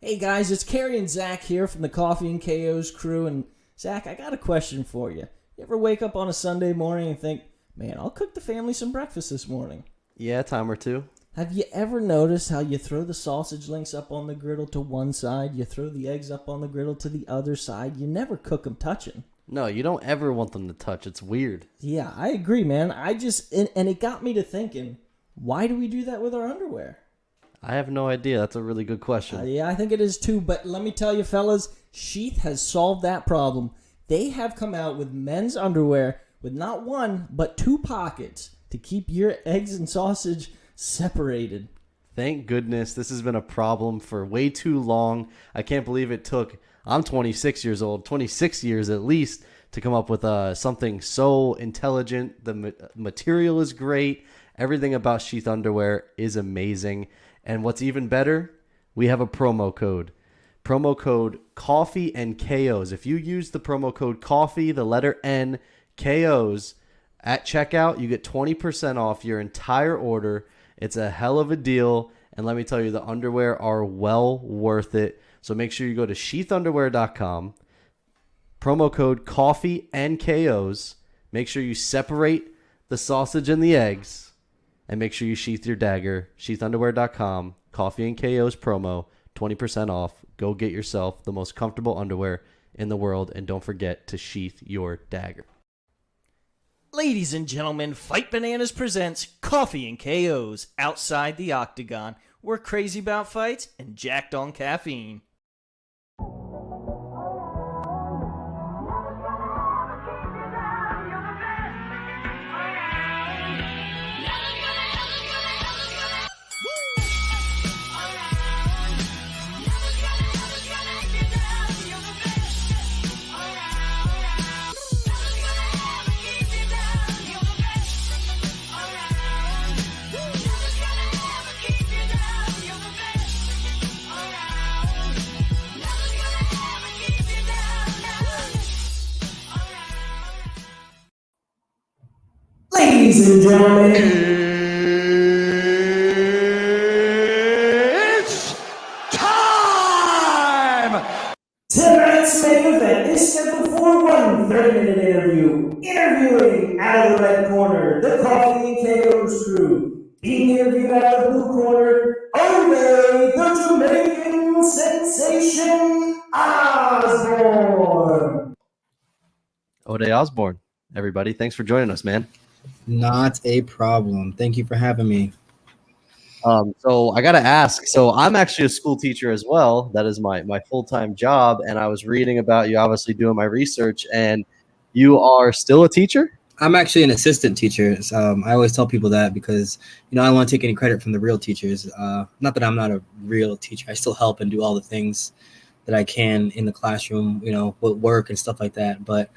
Hey guys, it's Carrie and Zach here from the Coffee N KOs Crew. And Zach, I got a question for you. You ever wake up on a Sunday morning and think, man, I'll cook the family some breakfast this morning? Yeah, time or two. Have you ever noticed how you throw the sausage links up on the griddle to one side, you throw the eggs up on the griddle to the other side? You never cook them touching. No, you don't ever want them to touch. It's weird. Yeah, I agree, man. And it got me to thinking, why do we do that with our underwear? I have no idea. That's a really good question. Yeah, I think it is too. But let me tell you, fellas, Sheath has solved that problem. They have come out with men's underwear with not one, but two pockets to keep your eggs and sausage separated. Thank goodness. This has been a problem for way too long. I can't believe it took, I'm 26 years old, 26 years at least, to come up with something so intelligent. The material is great. Everything about Sheath underwear is amazing. And what's even better, we have a promo code. Promo code Coffee N KOs. If you use the promo code Coffee, the letter N, KOs, at checkout, you get 20% off your entire order. It's a hell of a deal. And let me tell you, the underwear are well worth it. So make sure you go to sheathunderwear.com. Promo code Coffee N KOs. Make sure you separate the sausage and the eggs. And make sure you sheath your dagger. Sheathunderwear.com. Coffee and KOs promo. 20% off. Go get yourself the most comfortable underwear in the world. And don't forget to sheath your dagger. Ladies and gentlemen, Fight Bananas presents Coffee and KOs Outside the Octagon. We're crazy about fights and jacked on caffeine. Ladies and gentlemen, It's time! tonight's main event is scheduled for one 30-minute interview. Interviewing out of the red corner, the Coffee and KOs Crew. Being interviewed out of the blue corner, Ode, the Jamaican sensation, Osbourne. Ode Osbourne, everybody. Thanks for joining us, man. Not a problem. Thank you for having me. So I got to ask. So I'm actually a school teacher as well. That is my full-time job. And I was reading about you, obviously doing my research. And you are still a teacher? I'm actually an assistant teacher. I always tell people that because, I don't want to take any credit from the real teachers. Not that I'm not a real teacher. I still help and do all the things that I can in the classroom, with work and stuff like that. But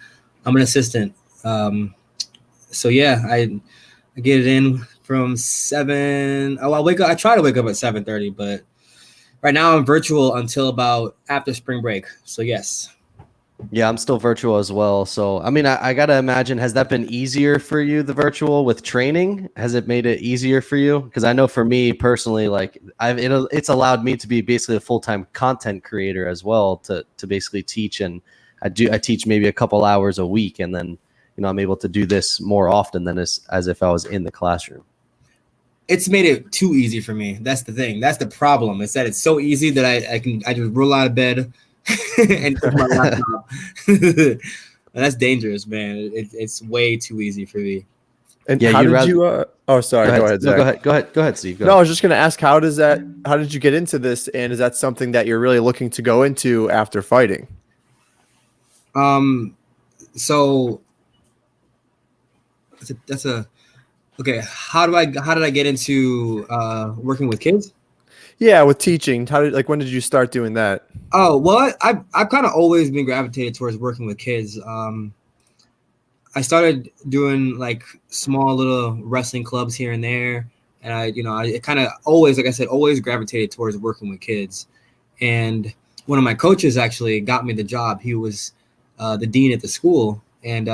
I'm an assistant. So yeah, I get it in from 7. Oh, I try to wake up at 7:30, but right now I'm virtual until about after spring break. So yes. Yeah, I'm still virtual as well. So, I mean, I got to imagine, has that been easier for you, the virtual with training? Has it made it easier for you? Because I know for me personally, like it's allowed me to be basically a full-time content creator as well to basically teach. And I teach maybe a couple hours a week. And then, I'm able to do this more often than as if I was in the classroom. It's made it too easy for me. That's the thing. That's the problem. Is that it's so easy that I just roll out of bed and take my laptop. That's dangerous, man. It's way too easy for me. And Yeah, how you'd did rather- you? Oh, sorry. Go ahead, No, Zach. go ahead, Steve. Go No, I ahead. was just going to ask, how did you get into this? And is that something that you're really looking to go into after fighting? So okay. How did I get into working with kids? Yeah, with teaching. When did you start doing that? Oh, well, I've kind of always been gravitated towards working with kids. I started doing like small little wrestling clubs here and there. And I kind of always, like I said, always gravitated towards working with kids. And one of my coaches actually got me the job. He was the dean at the school. And,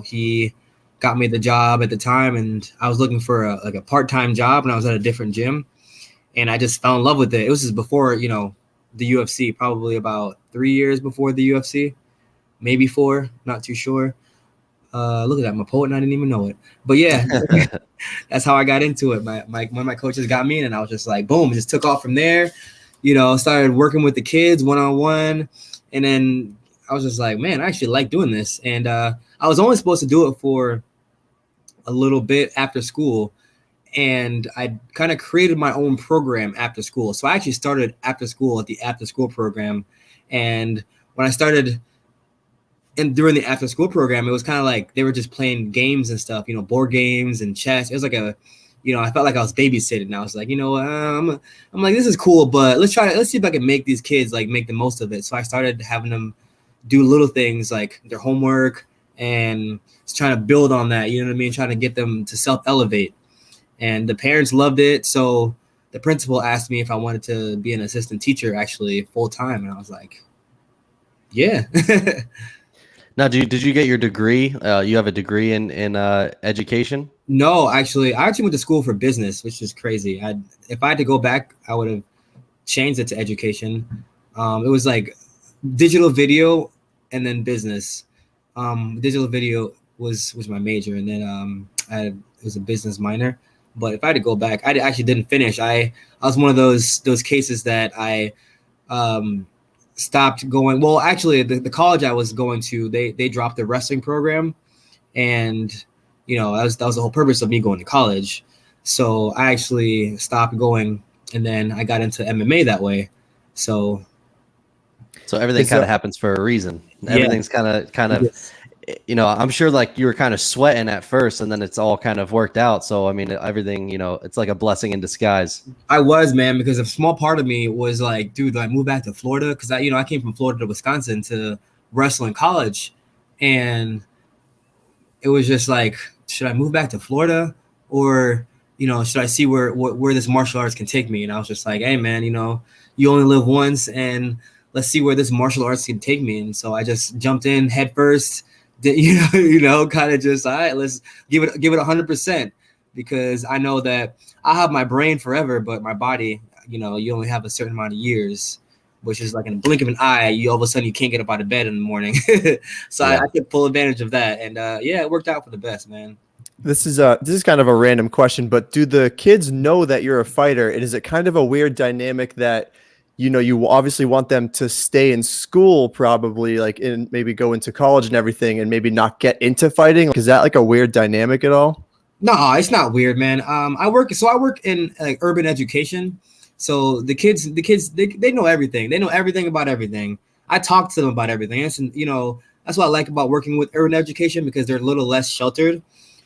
he got me the job at the time. And I was looking for a part-time job, and I was at a different gym. And I just fell in love with it. It was just before, the UFC, probably about 3 years before the UFC, maybe 4, not too sure. Look at that, I'm a poet and I didn't even know it. But yeah, that's how I got into it. One of my coaches got me in, and I was just like, boom, just took off from there. Started working with the kids one-on-one, and then I was just like, man, I actually like doing this. And I was only supposed to do it for a little bit after school, and I kind of created my own program after school. So I actually started after school at the after school program, and when I started and during the after school program, it was kind of like they were just playing games and stuff, board games and chess. It was like I felt like I was babysitting. And I was like, I'm like, this is cool, but let's see if I can make these kids like make the most of it. So I started having them do little things like their homework and just trying to build on that, you know what I mean? Trying to get them to self-elevate. And the parents loved it. So the principal asked me if I wanted to be an assistant teacher actually full time. And I was like, yeah. Now, did you get your degree? You have a degree in education? No, actually, I actually went to school for business, which is crazy. If I had to go back, I would have changed it to education. It was like digital video and then business. Digital video was my major, and then it was a business minor. But if I had to go back, I actually didn't finish. I was one of those cases that I stopped going. Well, actually, the college I was going to, they dropped the wrestling program, and that was the whole purpose of me going to college. So I actually stopped going, and then I got into MMA that way. So everything kind of happens for a reason. Everything's kind of Yes. I'm sure like you were kind of sweating at first, and then it's all kind of worked out. So I mean, everything, it's like a blessing in disguise. I was, man, because a small part of me was like, dude, do I move back to Florida? Because I came from Florida to Wisconsin to wrestle in college, and it was just like, should I move back to Florida, or should I see where this martial arts can take me? And I was just like, hey, man, you only live once, and let's see where this martial arts can take me. And so I just jumped in head first. Kind of just, all right, let's give it 100%, because I know that I have my brain forever, but my body, you only have a certain amount of years, which is like in a blink of an eye, all of a sudden you can't get up out of bed in the morning. So yeah. I took full advantage of that, and it worked out for the best, man. This is kind of a random question, but do the kids know that you're a fighter? And is it kind of a weird dynamic that you obviously want them to stay in school, probably maybe go into college and everything, and maybe not get into fighting? Is that like a weird dynamic at all? No, it's not weird, man. I work in like urban education. So the kids, they know everything. They know everything about everything. I talk to them about everything. That's what I like about working with urban education, because they're a little less sheltered,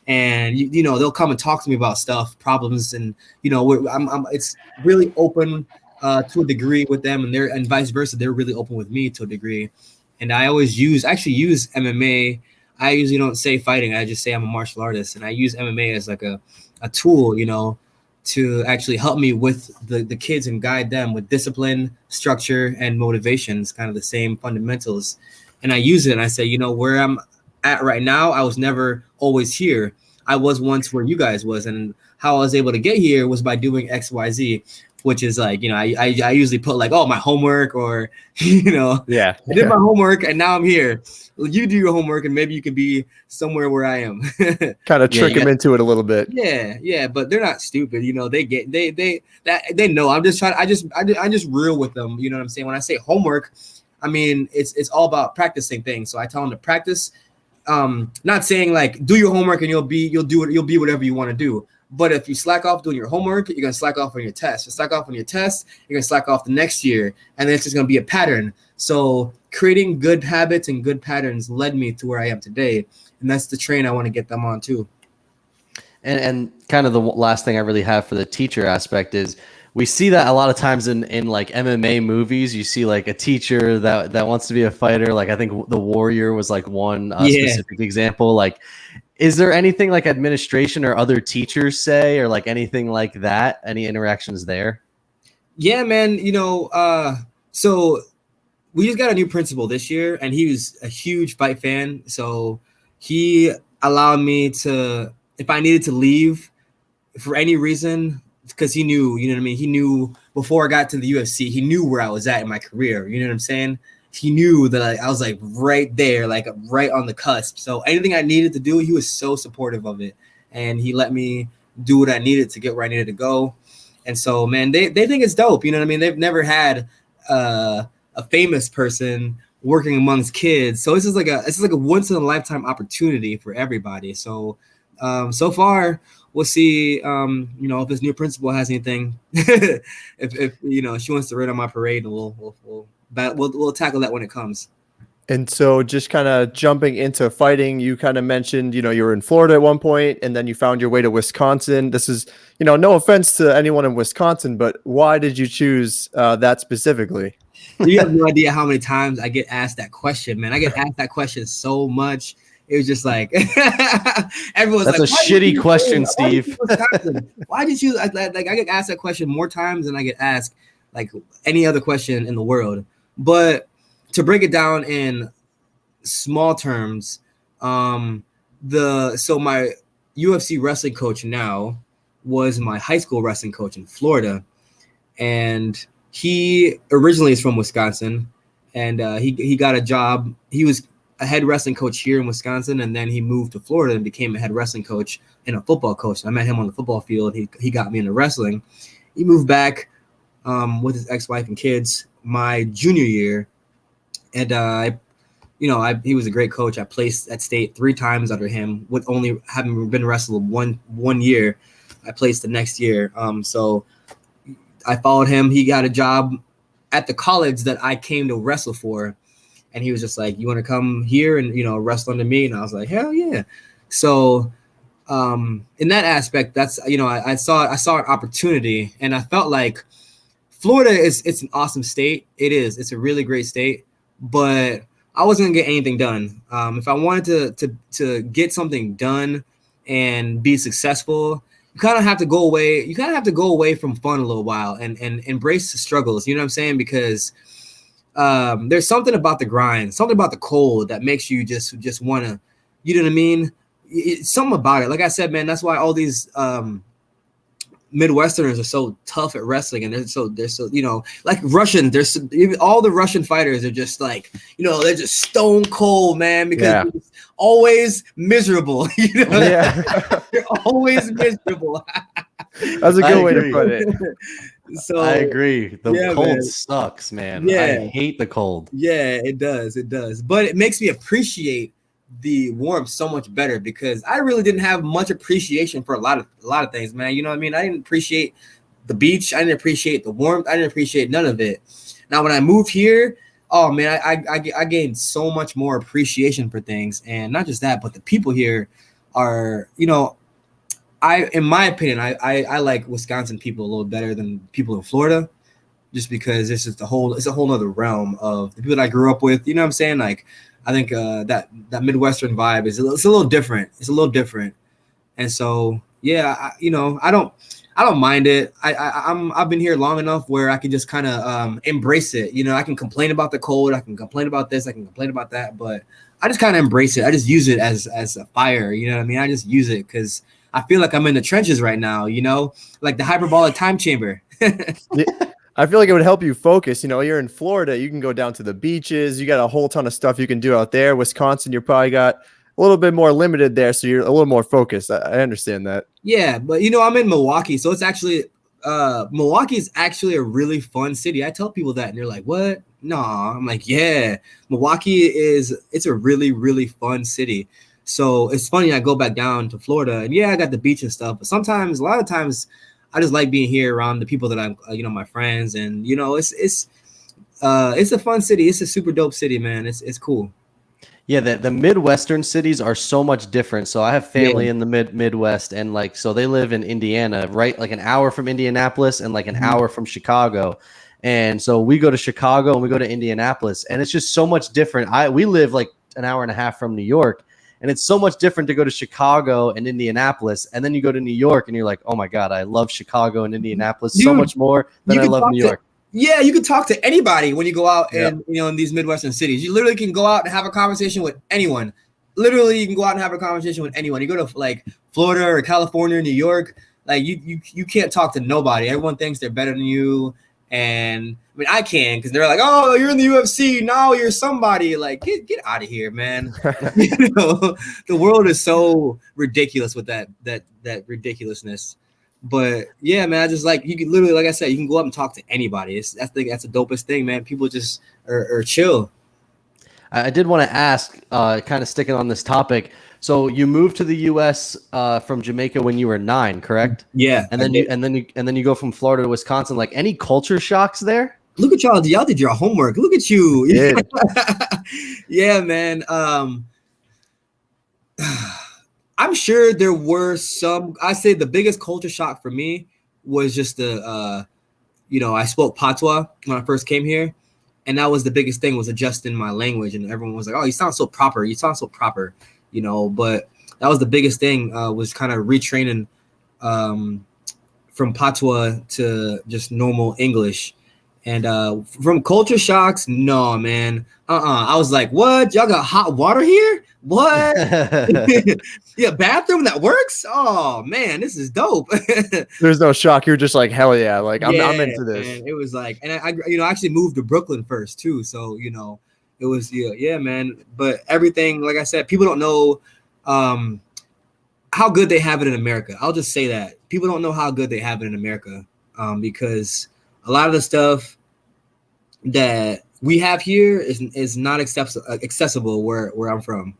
and they'll come and talk to me about problems, and it's really open to a degree with them, and vice versa. They're really open with me to a degree, and I always use MMA. I usually don't say fighting. I just say I'm a martial artist, and I use MMA as like a tool, to actually help me with the kids and guide them with discipline, structure, and motivations, kind of the same fundamentals. And I use it, and I say, where I'm at right now, I was never always here. I was once where you guys was, and how I was able to get here was by doing X, Y, Z, which is like, I usually put like, my homework, or, Yeah. I did my homework and now I'm here. Well, you do your homework and maybe you could be somewhere where I am. Kind of trick them into it a little bit. Yeah. But they're not stupid. They know. I'm just trying. I just real with them. You know what I'm saying? When I say homework, I mean, it's all about practicing things. So I tell them to practice. Not saying like do your homework and you'll be whatever you want to do. But if you slack off doing your homework, you're gonna slack off on your test. You slack off on your test, you're gonna slack off the next year, and then it's just gonna be a pattern. So creating good habits and good patterns led me to where I am today, and that's the train I want to get them on too. And kind of the last thing I really have for the teacher aspect is we see that a lot of times in like MMA movies. You see like a teacher that wants to be a fighter. Like I think The Warrior was like one specific example. Like, is there anything like administration or other teachers say, or like anything like that? Any interactions there? Yeah, man. So we just got a new principal this year, and he was a huge fight fan. So he allowed me if I needed to leave for any reason, because he knew, you know what I mean? He knew before I got to the UFC, he knew where I was at in my career. You know what I'm saying? He knew that I was like right there, like right on the cusp. So anything I needed to do, he was so supportive of it. And he let me do what I needed to get where I needed to go. And so, man, they think it's dope. You know what I mean? They've never had a famous person working amongst kids. So this is like a once in a lifetime opportunity for everybody. So so far we'll see if this new principal has anything, if she wants to rain on my parade, and we'll tackle that when it comes. And so just kind of jumping into fighting, you kind of mentioned, you were in Florida at one point and then you found your way to Wisconsin. This is, no offense to anyone in Wisconsin, but why did you choose that specifically? You have no idea how many times I get asked that question, man. I get asked that question so much. It was just like everyone's That's like, a shitty question, Steve. Why did you like? I get asked that question more times than I get asked like any other question in the world. But to break it down in small terms, my UFC wrestling coach now was my high school wrestling coach in Florida, and he originally is from Wisconsin, and he got a job. He was a head wrestling coach here in Wisconsin, and then he moved to Florida and became a head wrestling coach and a football coach. I met him on the football field. He got me into wrestling. He moved back with his ex-wife and kids my junior year, and he was a great coach. I placed at state 3 times under him, with only having been wrestled one year. I placed the next year. So I followed him. He got a job at the college that I came to wrestle for. And he was just like, you want to come here and, wrestle under me? And I was like, hell yeah. So in that aspect, that's, I saw an opportunity, and I felt like Florida it's an awesome state. It is. It's a really great state, but I wasn't gonna get anything done. If I wanted to get something done and be successful, you kind of have to go away. You kind of have to go away from fun a little while and embrace the struggles. You know what I'm saying? Because there's something about the grind, something about the cold that makes you just want to, you know what I mean? It's something about it. Like I said, man, that's why all these Midwesterners are so tough at wrestling, and they're so like Russian. All the Russian fighters are just like, they're just stone cold, man, because it's always miserable. They're always miserable. That's a good way to put it. So I agree. The cold man. Sucks, man. Yeah. I hate the cold. Yeah, it does. It does. But it makes me appreciate the warmth so much better, because I really didn't have much appreciation for a lot of things, man. You know what I mean? I didn't appreciate the beach. I didn't appreciate the warmth. I didn't appreciate none of it. Now, when I moved here, oh man, I gained so much more appreciation for things. And not just that, but the people here are, in my opinion, I like Wisconsin people a little better than people in Florida, just because it's a whole other realm of the people that I grew up with. You know what I'm saying? Like, I think that Midwestern vibe is it's a little different. It's a little different, and so yeah, I don't mind it. I've been here long enough where I can just kind of embrace it. I can complain about the cold. I can complain about this. I can complain about that, but I just kind of embrace it. I just use it as a fire. You know what I mean? I just use it because I feel like I'm in the trenches right now. Like the hyperbolic time chamber. I feel like it would help you focus. You're in Florida, you can go down to the beaches. You got a whole ton of stuff you can do out there. Wisconsin, you're probably got a little bit more limited there, so you're a little more focused. I understand that. Yeah, but I'm in Milwaukee, so it's actually Milwaukee is actually a really fun city. I tell people that, and they're like, "What?" No, I'm like, "Yeah, Milwaukee it's a really, really fun city." So it's funny. I go back down to Florida, and I got the beach and stuff, but a lot of times. I just like being here around the people that I'm, my friends, and it's a fun city. It's a super dope city, man. It's cool. Yeah, the Midwestern cities are so much different. So I have family in the Midwest, and so they live in Indiana, right? Like an hour from Indianapolis and like an hour from Chicago. And so we go to Chicago and we go to Indianapolis, and it's just so much different. We live like an hour and a half from New York. And it's so much different to go to Chicago and Indianapolis. And then you go to New York and you're like, oh my God, I love Chicago and Indianapolis so much more than I love New York. Yeah, you can talk to anybody when you go out and in these Midwestern cities. You literally can go out and have a conversation with anyone. Literally, you can go out and have a conversation with anyone. You go to like Florida or California or New York, like you can't talk to nobody. Everyone thinks they're better than you. And I mean, I can, because they're like, oh, you're in the UFC now, you're somebody. Like, get out of here, man. You know, the world is so ridiculous with that ridiculousness. But yeah, man, I just like, you can literally, like I said, you can go up and talk to anybody. That's the dopest thing, man. People just are chill. I did want to ask, kind of sticking on this topic. So you moved to the U.S. From Jamaica when you were 9, correct? Yeah, and then you go from Florida to Wisconsin. Like, any culture shocks there? Look at y'all! Y'all did your homework. Look at you. Yeah, yeah, man. I'm sure there were some. I say the biggest culture shock for me was just I spoke Patois when I first came here, and that was the biggest thing, was adjusting my language, and everyone was like, "Oh, you sound so proper. You sound so proper." You know, but that was the biggest thing, was kind of retraining from Patois to just normal English. And from culture shocks, no, man. I was like, what? Y'all got hot water here? What? Yeah, bathroom that works? Oh, man, this is dope. there's no shock. You're just like, hell yeah, like I'm into this. Man, it was like, and I actually moved to Brooklyn first too, so it was yeah, man. But everything, like I said, people don't know how good they have it in America. I'll just say that people don't know how good they have it in America, because a lot of the stuff that we have here is not accessible where I'm from.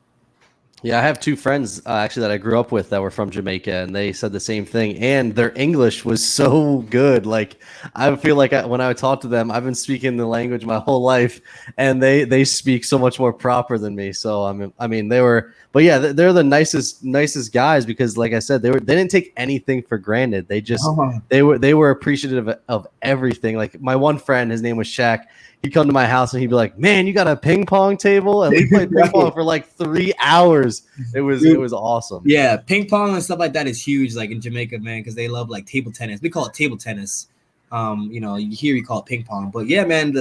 Yeah, I have 2 friends actually that I grew up with that were from Jamaica, and they said the same thing. And their English was so good. Like, I feel like when I talk to them, I've been speaking the language my whole life, and they speak so much more proper than me. So I mean, they're the nicest guys, because, like I said, they didn't take anything for granted. They just they were appreciative of everything. Like, my one friend, his name was Shaq. He'd come to my house and he'd be like, "Man, you got a ping pong table?" And we played ping pong for like 3 hours. It was awesome. Yeah, ping pong and stuff like that is huge, like in Jamaica, man, because they love like table tennis. We call it table tennis. Here we call it ping pong. But yeah, man,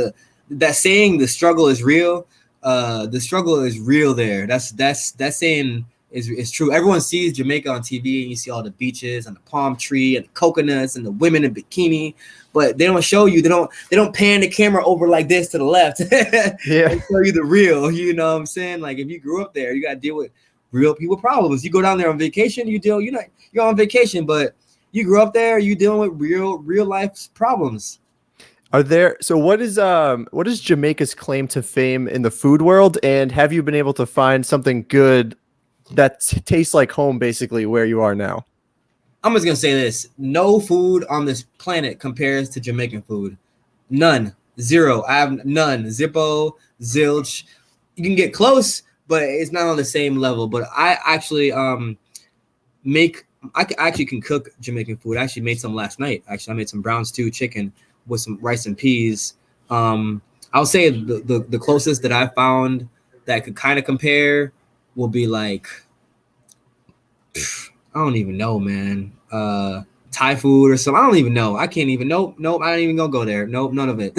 that saying, the struggle is real. The struggle is real there. That saying is true. Everyone sees Jamaica on TV, and you see all the beaches and the palm tree and the coconuts and the women in bikini, but they don't show you. They don't pan the camera over like this to the left. Yeah, they show you the real. You know what I'm saying? Like, if you grew up there, you got to deal with real people problems. You go down there on vacation, you're on vacation, but you grew up there, you dealing with real life problems. So what is Jamaica's claim to fame in the food world? And have you been able to find something good that tastes like home, basically, where you are now? I'm just gonna say this: no food on this planet compares to Jamaican food. None. Zero. I have none. Zippo, zilch. You can get close, but it's not on the same level. But I actually I actually can cook Jamaican food. I actually made some last night. Actually, I made some brown stew chicken with some rice and peas. I'll say the closest that I found that could kind of compare will be like, I don't even know, man. Thai food or something. I don't even know. I can't even. Nope. I ain't even gonna go there. Nope. None of it.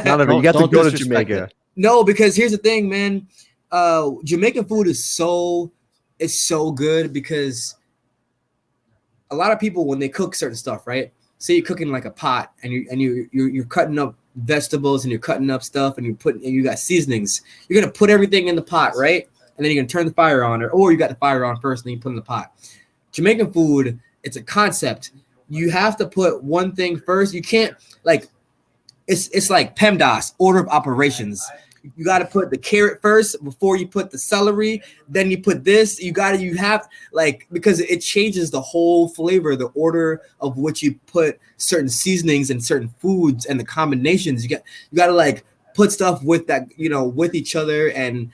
None of it. You got to go to Jamaica. No, because here's the thing, man. Jamaican food is so good, because a lot of people, when they cook certain stuff, right? Say you're cooking like a pot, and you're cutting up vegetables, and you're cutting up stuff, and you got seasonings. You're gonna put everything in the pot, right? And then you're gonna turn the fire on, or you got the fire on first, and then you put it in the pot. Jamaican food, it's a concept. You have to put one thing first. You can't, like, it's like PEMDAS, order of operations. You got to put the carrot first before you put the celery. Then you put this. You have because it changes the whole flavor, the order of which you put certain seasonings and certain foods and the combinations. You got to like put stuff with that, with each other, and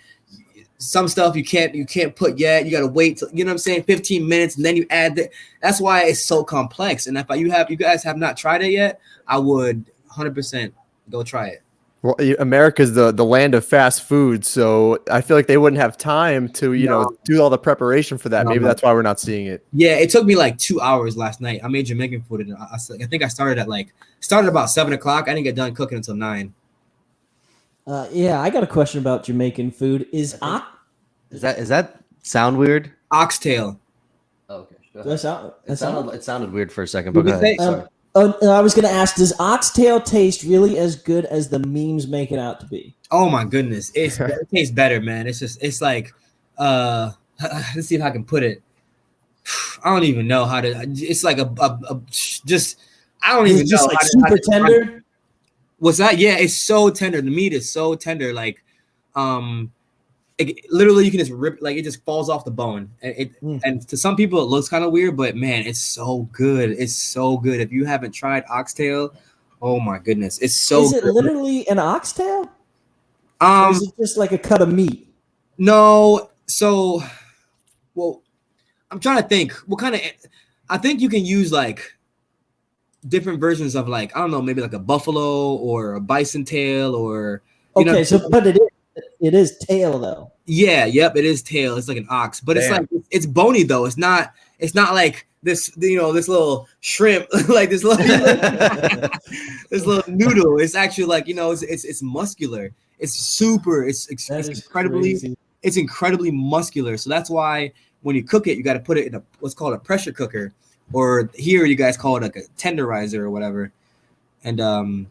some stuff you can't put yet. You got to wait till, 15 minutes, and then you add that. That's why it's so complex. And if you guys have not tried it yet, I would 100% go try it. Well, America's the land of fast food, so I feel like they wouldn't have time to do all the preparation for that. Maybe that's why we're not seeing it. Yeah, it took me like 2 hours last night. I made Jamaican food, and I think I started about 7 o'clock. I didn't get done cooking until 9. Yeah, I got a question about Jamaican food. Is that sound weird? Oxtail. Oh, okay. It sounded It sounded weird for a second, but go ahead. I was going to ask, does oxtail taste really as good as the memes make it out to be? Oh my goodness, it tastes better, man. It's like let's see if I can put it. I don't even know how to. It's like just I don't even know. Like super tender. What's that? Yeah, it's so tender. The meat is so tender. Like, literally you can just rip. Like it just falls off the bone. And to some people it looks kind of weird, but man, it's so good. It's so good. If you haven't tried oxtail, oh my goodness, it's so. Is it good. literally an oxtail? Or is it just like a cut of meat? No. So, well, I'm trying to think. What kind of? I think you can use like different versions of like, I don't know, maybe like a buffalo or a bison tail or. Okay, so but it is tail though. Yeah. Yep. It is tail. It's like an ox, but it's like it's bony though. It's not like this. This little shrimp, like this little this little noodle. It's actually like it's muscular. It's super. It's incredibly. Crazy. It's incredibly muscular. So that's why when you cook it, you got to put it in what's called a pressure cooker, or here you guys call it like a tenderizer or whatever. And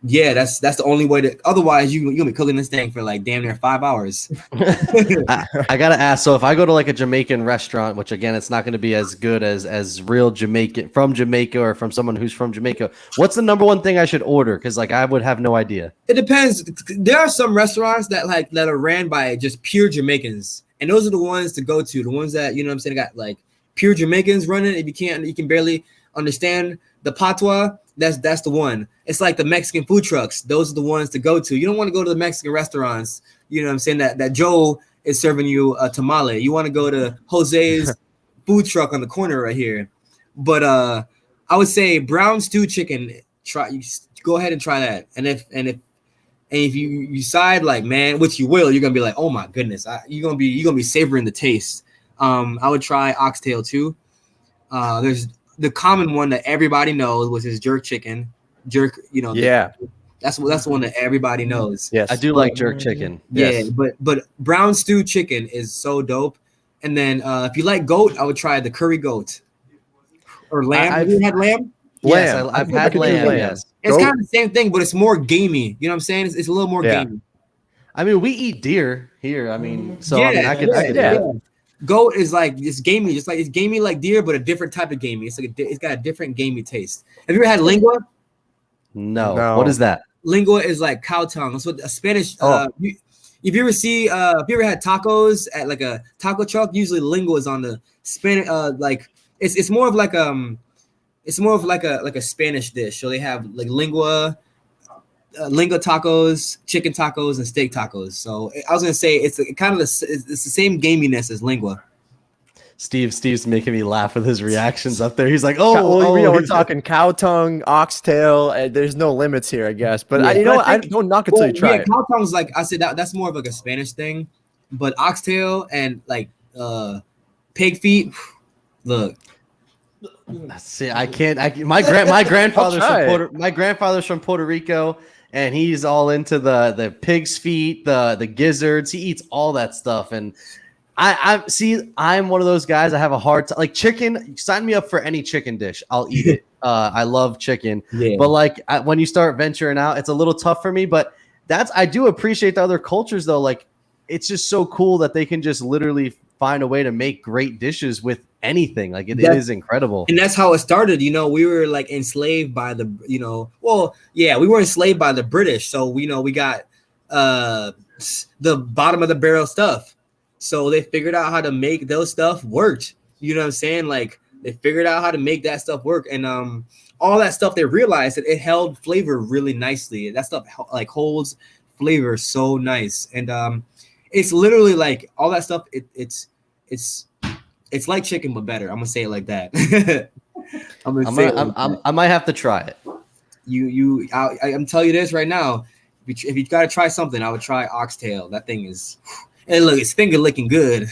yeah, that's the only way to. Otherwise, you'll be cooking this thing for like damn near 5 hours. I gotta ask. So if I go to like a Jamaican restaurant, which again, it's not going to be as good as real Jamaican from Jamaica or from someone who's from Jamaica, what's the number one thing I should order? Because like I would have no idea. It depends. There are some restaurants that are ran by just pure Jamaicans, and those are the ones to go to. The ones that what I'm saying got like pure Jamaicans running. If you can barely understand the patois, that's the one. It's like the Mexican food trucks. Those are the ones to go to. You don't want to go to the Mexican restaurants, what I'm saying, that Joe is serving you a tamale. You want to go to Jose's food truck on the corner right here. But I would say brown stew chicken, go ahead and try that. And if you decide like, man, which you will, you're gonna be like, oh my goodness, you're gonna be savoring the taste. I would try oxtail too. There's the common one that everybody knows, which is jerk chicken. Jerk, that's the one that everybody knows. Yes, I do like jerk chicken. Yeah, yes. but brown stew chicken is so dope. And then if you like goat, I would try the curry goat or lamb. Have you had lamb? Yes, I've had lamb. Yes, it's kind of the same thing, but it's more gamey. You know what I'm saying? It's a little more gamey. I mean, we eat deer here. I mean, so I mean, I could Goat is like it's gamey, just like it's gamey like deer, but a different type of gamey. It's like it's got a different gamey taste. Have you ever had lingua? No. What is that? Lingua is like cow tongue. That's what a Spanish. If you ever had tacos at like a taco truck, usually lingua is on the Spanish. Like it's more of like a Spanish dish. So they have like lingua tacos, chicken tacos, and steak tacos. So I was gonna say it's the same gaminess as lingua. Steve's making me laugh with his reactions up there. He's like, we're talking cow tongue, oxtail. There's no limits here, I guess. But I don't knock it till you try it. Cow tongue's like I said that's more of like a Spanish thing, but oxtail and like pig feet. Look, see, I can't. My grandfather's from Puerto Rico, and he's all into the pig's feet, the gizzards. He eats all that stuff, and I'm one of those guys. I have a hard time. Like chicken, sign me up for any chicken dish. I'll eat it. I love chicken, but like when you start venturing out, it's a little tough for me. But I do appreciate the other cultures though. Like it's just so cool that they can just literally find a way to make great dishes with anything. Like it is incredible. And that's how it started. We were like enslaved by the, we were enslaved by the British. So, we got the bottom of the barrel stuff. So they figured out how to make those stuff worked. You know what I'm saying? Like they figured out how to make that stuff work. And all that stuff, they realized that it held flavor really nicely. That stuff like holds flavor so nice. And it's literally like all that stuff. It's like chicken, but better. I'm gonna say it like that. I might have to try it. I'm telling you this right now. If you gotta try something, I would try oxtail. That thing is, and look, it's finger licking good.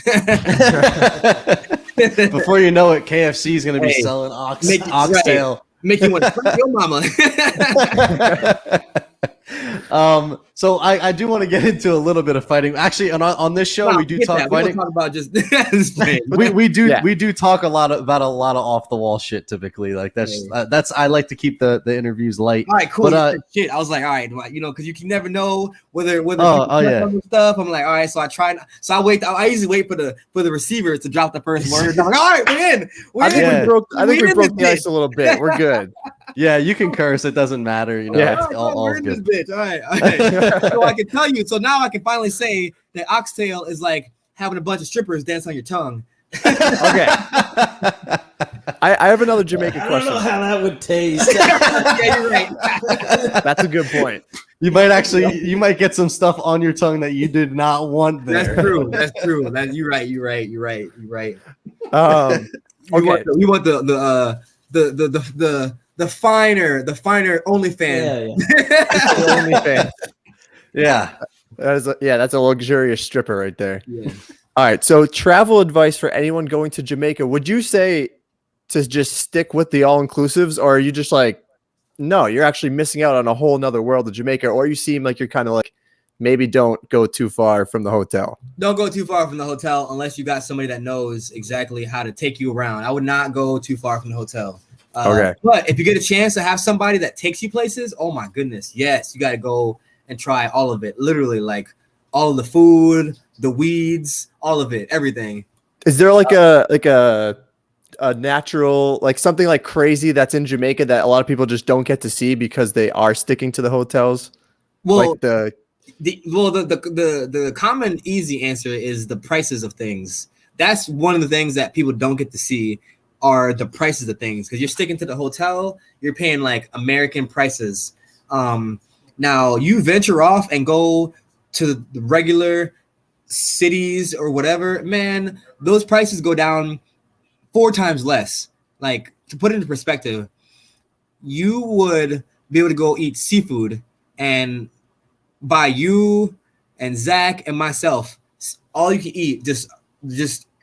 Before you know it, KFC is gonna be selling oxtail. Right. Make you want to fuck your mama. So I do want to get into a little bit of fighting. Actually, on this show, we do talk fighting. We don't talk about just this thing. we do talk about a lot of off the wall shit typically. Like that's I like to keep the interviews light. All right, cool. But, shit. I was like, all right, because you can never know whether stuff. I'm like, all right, so I try. So I usually wait for the receiver to drop the first word. I'm like, all right, we're in. I think we broke the ice a little bit. We're good. Yeah, you can curse. It doesn't matter. Yeah, it's all good. This bitch. All right. So I can tell you. So now I can finally say that oxtail is like having a bunch of strippers dance on your tongue. Okay. I have another Jamaican question. I don't know how that would taste. Yeah, you're right. That's a good point. You might get some stuff on your tongue that you did not want there. That's true. You're right. You want the finer OnlyFans. OnlyFans. Yeah. That's a luxurious stripper right there. Yeah. All right. So travel advice for anyone going to Jamaica. Would you say to just stick with the all-inclusives, or are you just like, no, you're actually missing out on a whole nother world of Jamaica, or you seem like you're kind of like, maybe don't go too far from the hotel? Don't go too far from the hotel unless you got somebody that knows exactly how to take you around. I would not go too far from the hotel. Okay. But if you get a chance to have somebody that takes you places, oh my goodness, yes, you got to go and try all of it. Literally, like all of the food, the weeds, all of it, everything. Is there like a natural, like something like crazy that's in Jamaica that a lot of people just don't get to see because they are sticking to the hotels? Well, like the common easy answer is the prices of things. That's one of the things that people don't get to see are the prices of things, because you're sticking to the hotel, you're paying like American prices. Now you venture off and go to the regular cities or whatever, man, those prices go down 4 times less. Like, to put it into perspective, you would be able to go eat seafood, and by you and Zach and myself, all you can eat just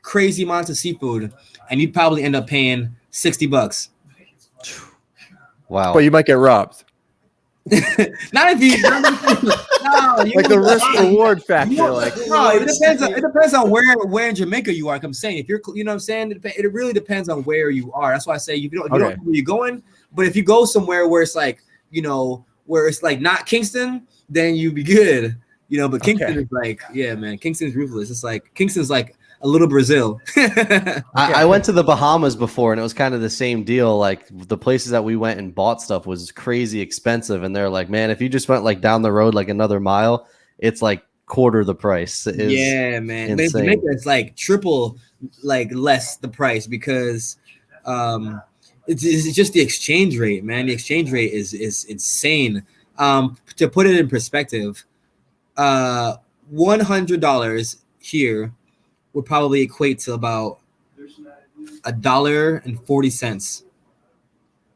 crazy amounts of seafood, and you'd probably end up paying $60. Wow. But you might get robbed. Not if you like the risk reward factor. It depends on where in Jamaica you are. Like I'm saying, if you're, you know what I'm saying, it really depends on where you are. That's why I say you don't know where you're going. But if you go somewhere where it's like, where it's like not Kingston, then you be good. But Kingston is like, yeah, man, Kingston's ruthless. It's like Kingston's like a little Brazil. I went to the Bahamas before, and it was kind of the same deal. Like the places that we went and bought stuff was crazy expensive, and they're like, man, if you just went like down the road like another mile, it's like quarter the price. Yeah, man. Insane. Jamaica, it's like triple, like less the price, because it's just the exchange rate, man. The exchange rate is insane. To put it in perspective, $100 here would probably equate to about $1.40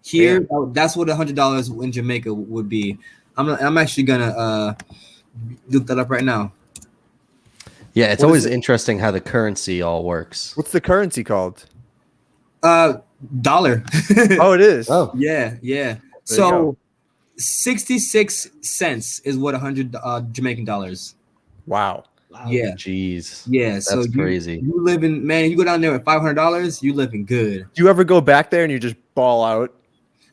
here. Yeah. That's what $100 in Jamaica would be. I'm actually gonna look that up right now. Yeah, it's always interesting how the currency all works. What's the currency called? Dollar. Oh, it is. Oh, yeah. So 66 cents is what 100 Jamaican dollars. Wow. Yeah. Jeez. Yeah. That's so crazy. You live in, man, you go down there with $500, you living good. Do you ever go back there and you just ball out?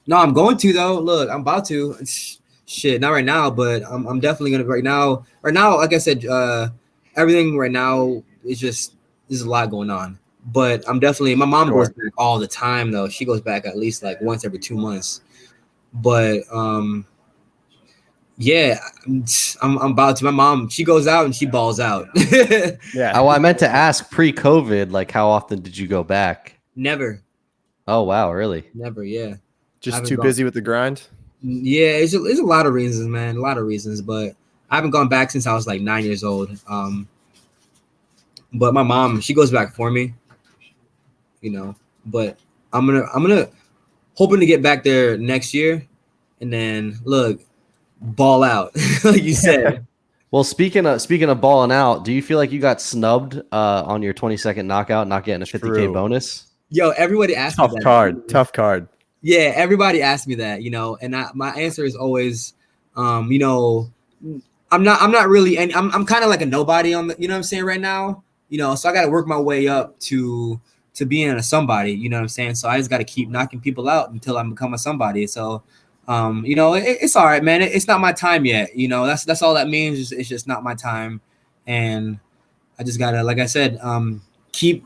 No, I'm going to though. Look, I'm about to. Shit, not right now, but I'm definitely gonna right now. Right now, like I said, everything right now is just there's a lot going on. But I'm definitely, my mom goes back all the time though. She goes back at least like once every 2 months. But yeah, I'm about to. My mom, she goes out and she balls out. Yeah. Oh, I meant to ask pre-COVID, like how often did you go back? Never. Oh wow, really? Never. Yeah. Just too busy with the grind. Yeah, there's a lot of reasons, man. A lot of reasons, but I haven't gone back since I was like 9 years old. But my mom, she goes back for me. But I'm gonna hoping to get back there next year, and then look. Ball out, like you said. Well, speaking of balling out, do you feel like you got snubbed on your 20-second knockout, not getting a 50K bonus? Yo, everybody asked me that. Tough card. Yeah, everybody asked me that, and my answer is always, I'm not really, and I'm kind of like a nobody on the, you know what I'm saying, right now, you know, so I got to work my way up to being a somebody, you know what I'm saying? So I just got to keep knocking people out until I become a somebody. So, you know, it's all right, man. It's not my time yet. You know, that's all that means. It's just not my time. And I just gotta, like I said, keep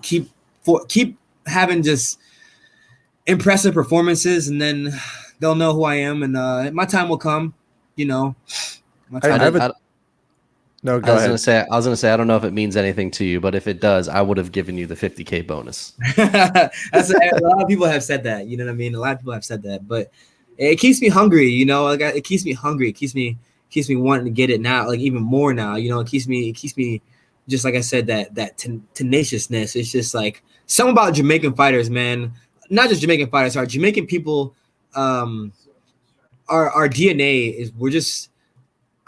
having just impressive performances, and then they'll know who I am, and my time will come, you know. My I time have I, No, I go was ahead. gonna say I don't know if it means anything to you, but if it does, I would have given you the 50K bonus. That's a lot of people have said that, you know what I mean? A lot of people have said that, but it keeps me hungry, you know. Like it keeps me hungry. It keeps me wanting to get it now, like even more now. You know, it keeps me just like I said, that tenaciousness. It's just like something about Jamaican fighters, man. Not just Jamaican fighters, our Jamaican people. Our DNA is, we're just,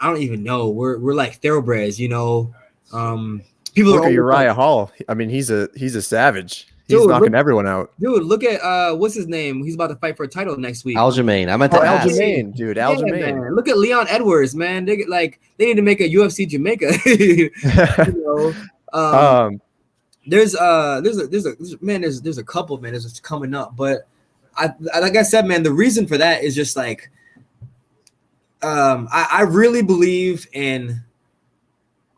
I don't even know. We're like thoroughbreds, you know. People are Look at always like, Uriah Hall. I mean, he's a savage. He's dude, knocking everyone out. look at what's his name? He's about to fight for a title next week. Aljamain, I meant Oh, to ask. Aljamain, dude, Yeah, Aljamain. man. Look at Leon Edwards, man. They need to make a UFC Jamaica. You know, um, there's a couple, man. There's just coming up, but I like I said, man. The reason for that is just like, I really believe in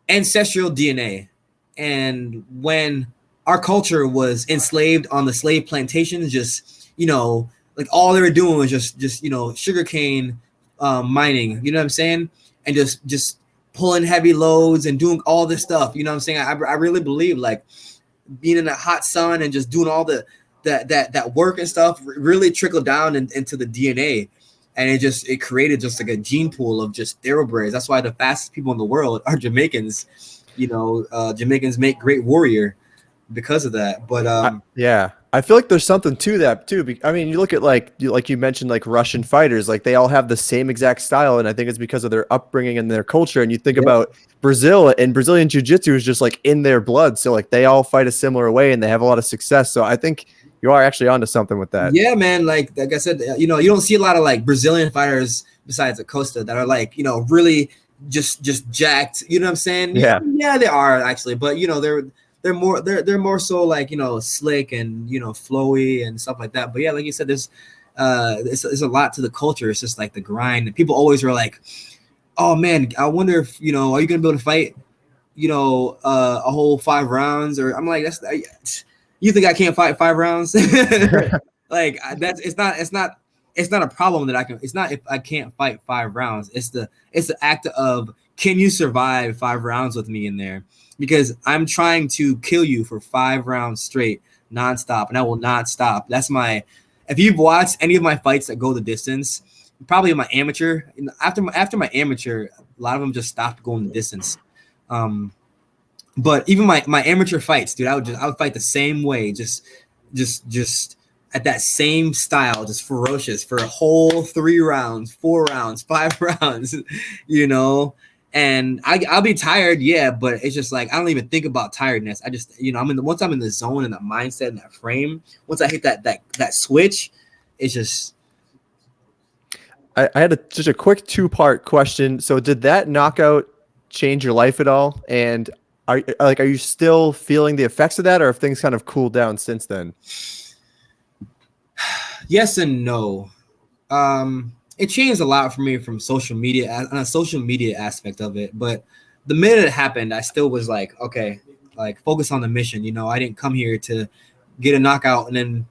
ancestral DNA, and when our culture was enslaved on the slave plantations, just, you know, like all they were doing was just you know, sugarcane mining, you know what I'm saying, and just pulling heavy loads and doing all this stuff, you know what I'm saying. I really believe like being in the hot sun and just doing all that work and stuff really trickled down into the DNA, and it created just like a gene pool of just thoroughbreds. That's why the fastest people in the world are Jamaicans. You know, Jamaicans make great warrior because of that. But yeah, I feel like there's something to that too. I mean, you look at like you mentioned, like Russian fighters, like they all have the same exact style, and I think it's because of their upbringing and their culture. And you think about Brazil, and Brazilian jiu-jitsu is just like in their blood, so like they all fight a similar way, and they have a lot of success. So I think you are actually onto something with that. yeah, man, like I said, you know, you don't see a lot of like Brazilian fighters besides Acosta that are like, you know, really just jacked. You know what I'm saying? Yeah, they are actually, but you know, they're more so like, you know, slick and, you know, flowy and stuff like that. But yeah, like you said, there's a lot to the culture. It's just like the grind. And people always were like, oh man, I wonder if, you know, are you gonna be able to fight, you know, a whole 5 rounds? Or I'm like, you think I can't fight 5 rounds? Like it's not a problem that I can. It's not if I can't fight 5 rounds. It's the act of, can you survive 5 rounds with me in there? Because I'm trying to kill you for 5 rounds straight, nonstop, and I will not stop. That's my. If you've watched any of my fights that go the distance, probably my amateur. After my amateur, a lot of them just stopped going the distance. But even my amateur fights, dude, I would fight the same way, just at that same style, just ferocious for a whole 3 rounds, 4 rounds, 5 rounds, you know. And I'll be tired, yeah, but it's just like I don't even think about tiredness. I just, you know, once I'm in the zone and that mindset and that frame, once I hit that switch, it's just. I had just a quick 2-part question. So did that knockout change your life at all? And are you still feeling the effects of that, or have things kind of cooled down since then? Yes and no. It changed a lot for me from social media, on a social media aspect of it. But the minute it happened, I still was like, okay, like focus on the mission. You know, I didn't come here to get a knockout and then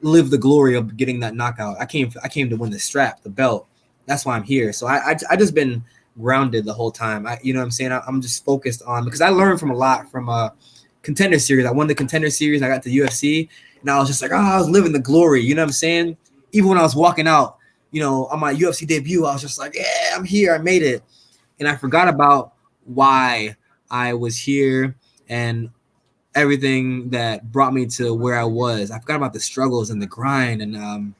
live the glory of getting that knockout. I came to win the strap, the belt. That's why I'm here. So I just been grounded the whole time. You know what I'm saying? I'm just focused on, because I learned from a lot from Contender Series. I won the Contender Series. I got to UFC, and I was just like, oh, I was living the glory. You know what I'm saying? Even when I was walking out, you know, on my UFC debut, I was just like, yeah, I'm here. I made it. And I forgot about why I was here and everything that brought me to where I was. I forgot about the struggles and the grind, and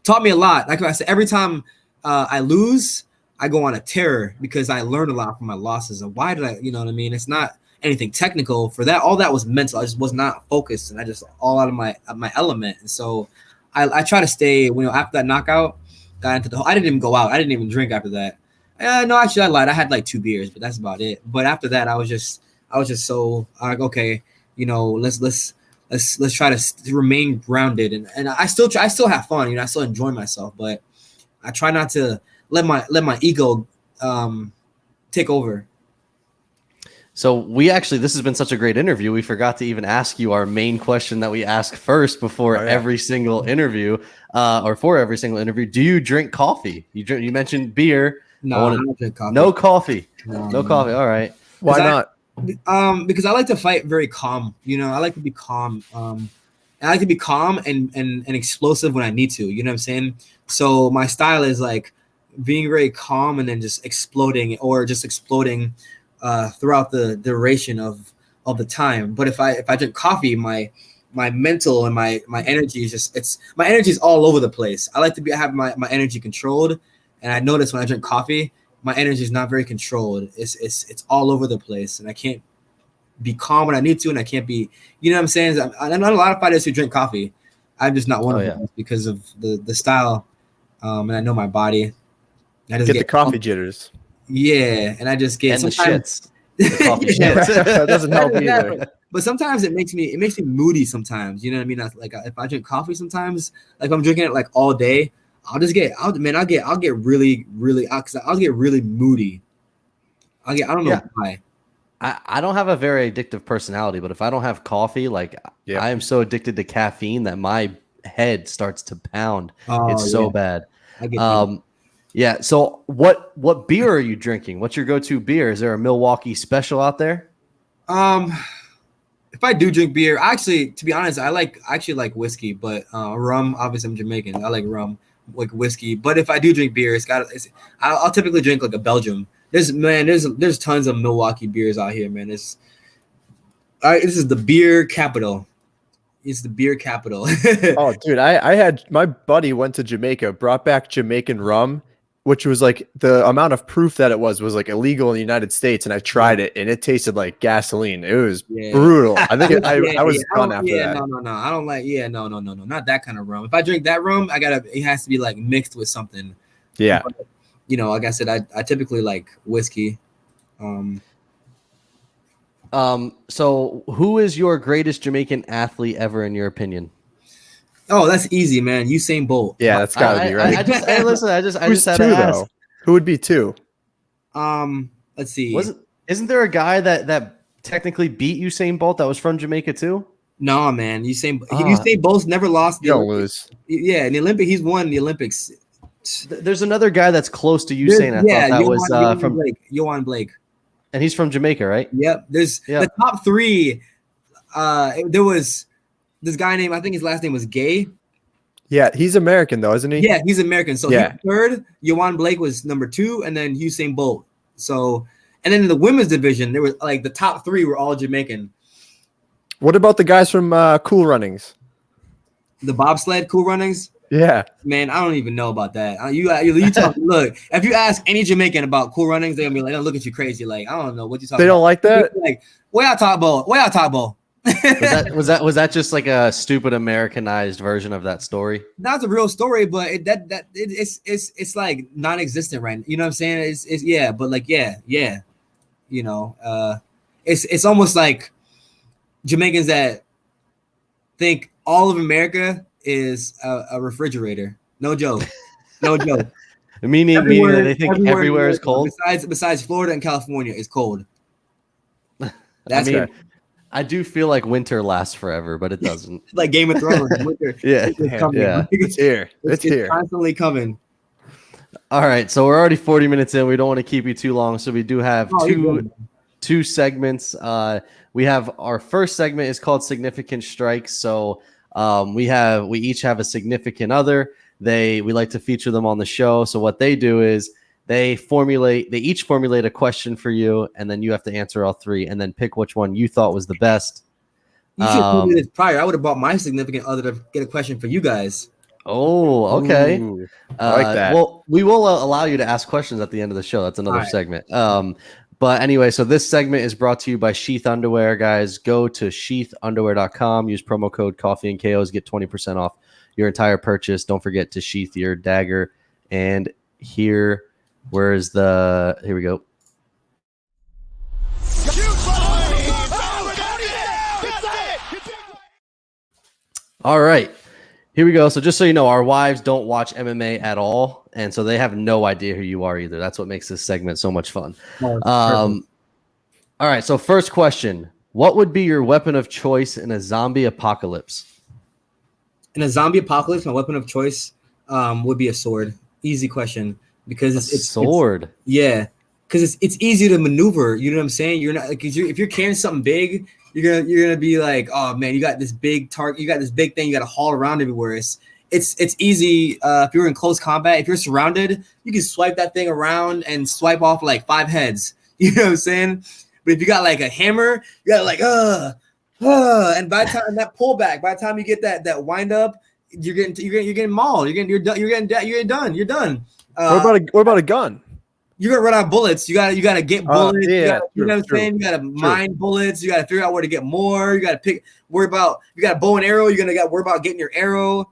taught me a lot. Like I said, every time I lose, I go on a terror because I learned a lot from my losses. And why did I, you know what I mean? It's not anything technical for that. All that was mental. I just was not focused, and I just all out of my element. And so I try to stay, you know, after that knockout, got into I didn't even go out. I didn't even drink after that. No, actually, I lied. I had like 2 beers, but that's about it. But after that, I was just so like, okay, let's try to remain grounded, and I still have fun. I still enjoy myself, but I try not to let my ego take over. So this has been such a great interview. We forgot to even ask you our main question that we ask first before every single interview, or for every single interview. Do you drink coffee? You mentioned beer. No, I don't drink coffee. No coffee. No coffee. All right. Why not? Because I like to fight very calm. I like to be calm. I like to be calm and explosive when I need to. You know what I'm saying? So my style is like being very calm and then just exploding throughout the duration of the time. But if I drink coffee, my mental and my energy is my energy is all over the place. I like to have my energy controlled, and I notice when I drink coffee, my energy is not very controlled. It's all over the place, and I can't be calm when I need to, and I can't be, you know what I'm saying? I'm not a lot of fighters who drink coffee. I'm just not one of them because of the style, and I know my body. I just get the coffee jitters. Yeah, and I just get the shits. The coffee shits. That doesn't help either. But sometimes it makes me moody. Sometimes, you know what I mean. Like if I drink coffee, sometimes like if I'm drinking it like all day, I'll get really moody. I don't know why. I don't have a very addictive personality, but if I don't have coffee, like I am so addicted to caffeine that my head starts to pound. It's so bad. I get yeah. So what beer are you drinking? What's your go-to beer? Is there a Milwaukee special out there? If I do drink beer, actually, to be honest, I actually like whiskey, but rum. Obviously, I'm Jamaican. I like rum, like whiskey. But if I do drink beer, I'll typically drink like a Belgium. There's tons of Milwaukee beers out here, man. This is the beer capital. It's the beer capital. Oh, dude, I had my buddy went to Jamaica, brought back Jamaican rum, which was like the amount of proof that it was like illegal in the United States, and I tried it, and it tasted like gasoline. It was brutal. I think I was done after that. No. I don't like. Yeah, no, not that kind of rum. If I drink that rum, it has to be like mixed with something. Yeah. But, like I said, I typically like whiskey. So who is your greatest Jamaican athlete ever, in your opinion? Oh, that's easy, man. Usain Bolt. Yeah, that's gotta be right. I just had to ask. Though? Who would be 2? Let's see. Isn't there a guy that technically beat Usain Bolt that was from Jamaica too? No, man. Usain Bolt's never lost. You don't lose. Yeah, in the Olympics, he's won the Olympics. There's another guy that's close to Usain. I thought that was from Yohan Blake. And he's from Jamaica, right? Yep. The top 3. There was this guy named, I think his last name was Gay. Yeah, he's American though, isn't he? Yeah, he's American. So he was 3rd. Yohan Blake was number 2, and then Usain Bolt. So, and then in the women's division, there was like the top 3 were all Jamaican. What about the guys from Cool Runnings? The bobsled Cool Runnings? Yeah, man, I don't even know about that. You talk. Look, if you ask any Jamaican about Cool Runnings, they're gonna be like, "They'll look at you crazy." Like, I don't know what you talking. They don't like that. Like, where I talk about? was that just like a stupid Americanized version of that story? That's a real story, but it's like non-existent right now. You know what I'm saying? It's yeah, but like yeah. It's almost like Jamaicans that think all of America is a refrigerator. No joke. Meaning that they think everywhere is cold. Besides Florida and California is cold. That's I do feel like winter lasts forever, but it doesn't. Like Game of Thrones. Winter. It's here. It's here. Constantly coming. All right, so we're already 40 minutes in. We don't want to keep you too long, so we do have two segments. We have our first segment is called Significant Strikes. So we each have a significant other. We like to feature them on the show. So what they do is they each formulate a question for you, and then you have to answer all 3 and then pick which one you thought was the best. You should have told me this prior. I would have bought my significant other to get a question for you guys. Oh, okay. Ooh, I like that. Well, we will allow you to ask questions at the end of the show. That's another segment. But anyway, so this segment is brought to you by Sheath Underwear, guys. Go to sheathunderwear.com. Use promo code Coffee N KOs. Get 20% off your entire purchase. Don't forget to sheath your dagger. And here Where's the? Here we go. All right, here we go. So just so you know, our wives don't watch MMA at all, and so they have no idea who you are either. That's what makes this segment so much fun. All right, so first question: what would be your weapon of choice in a zombie apocalypse? In a zombie apocalypse, my weapon of choice would be a sword. Easy question because it's sword. Yeah, because it's easy to maneuver. You know what I'm saying? You're not like if you're carrying something big, you're gonna be like, oh man, you got this big target, you got this big thing, you got to haul around everywhere. It's easy if you're in close combat. If you're surrounded, you can swipe that thing around and swipe off like 5 heads. You know what I'm saying? But if you got like a hammer, you got like and by the time that pullback, by the time you get that wind up, you're getting mauled. You're done. What about a gun? You're gonna run out of bullets. You gotta get bullets. Yeah, you know what I'm saying? You gotta mine bullets. You gotta figure out where to get more. You gotta worry about. You got a bow and arrow. You're gonna worry about getting your arrow.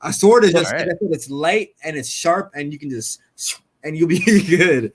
A sword is just, like I said, it's light and it's sharp, and you can just and you'll be good.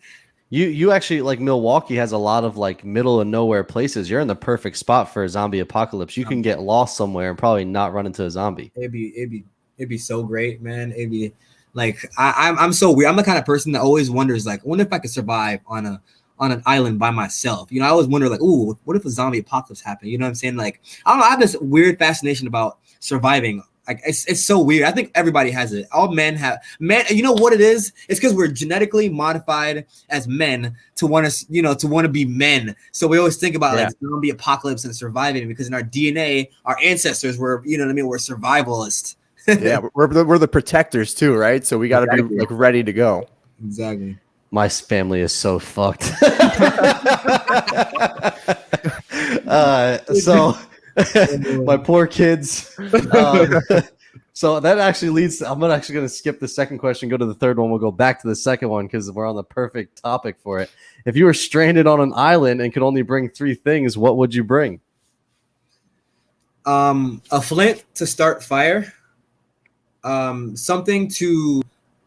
You actually, like, Milwaukee has a lot of like middle of nowhere places. You're in the perfect spot for a zombie apocalypse. You can get lost somewhere and probably not run into a zombie. It'd be so great, man. It'd be like I'm so weird. I'm the kind of person that always wonders, like, I wonder if I could survive on an island by myself. You know, I always wonder, like, ooh, what if a zombie apocalypse happened? You know what I'm saying? Like, I don't know. I have this weird fascination about surviving. Like, it's so weird. I think everybody has it. All men have. You know what it is? It's because we're genetically modified as men to want to be men. So we always think about like zombie apocalypse and surviving because in our DNA, our ancestors were, you know what I mean, we're survivalists. Yeah, we're the protectors too, right? So we got to be like ready to go. Exactly. My family is so fucked. So my poor kids. So that actually leads to, I'm actually going to skip the second question, go to the third one. We'll go back to the second one because we're on the perfect topic for it. If you were stranded on an island and could only bring 3 things, what would you bring? A flint to start fire. Something to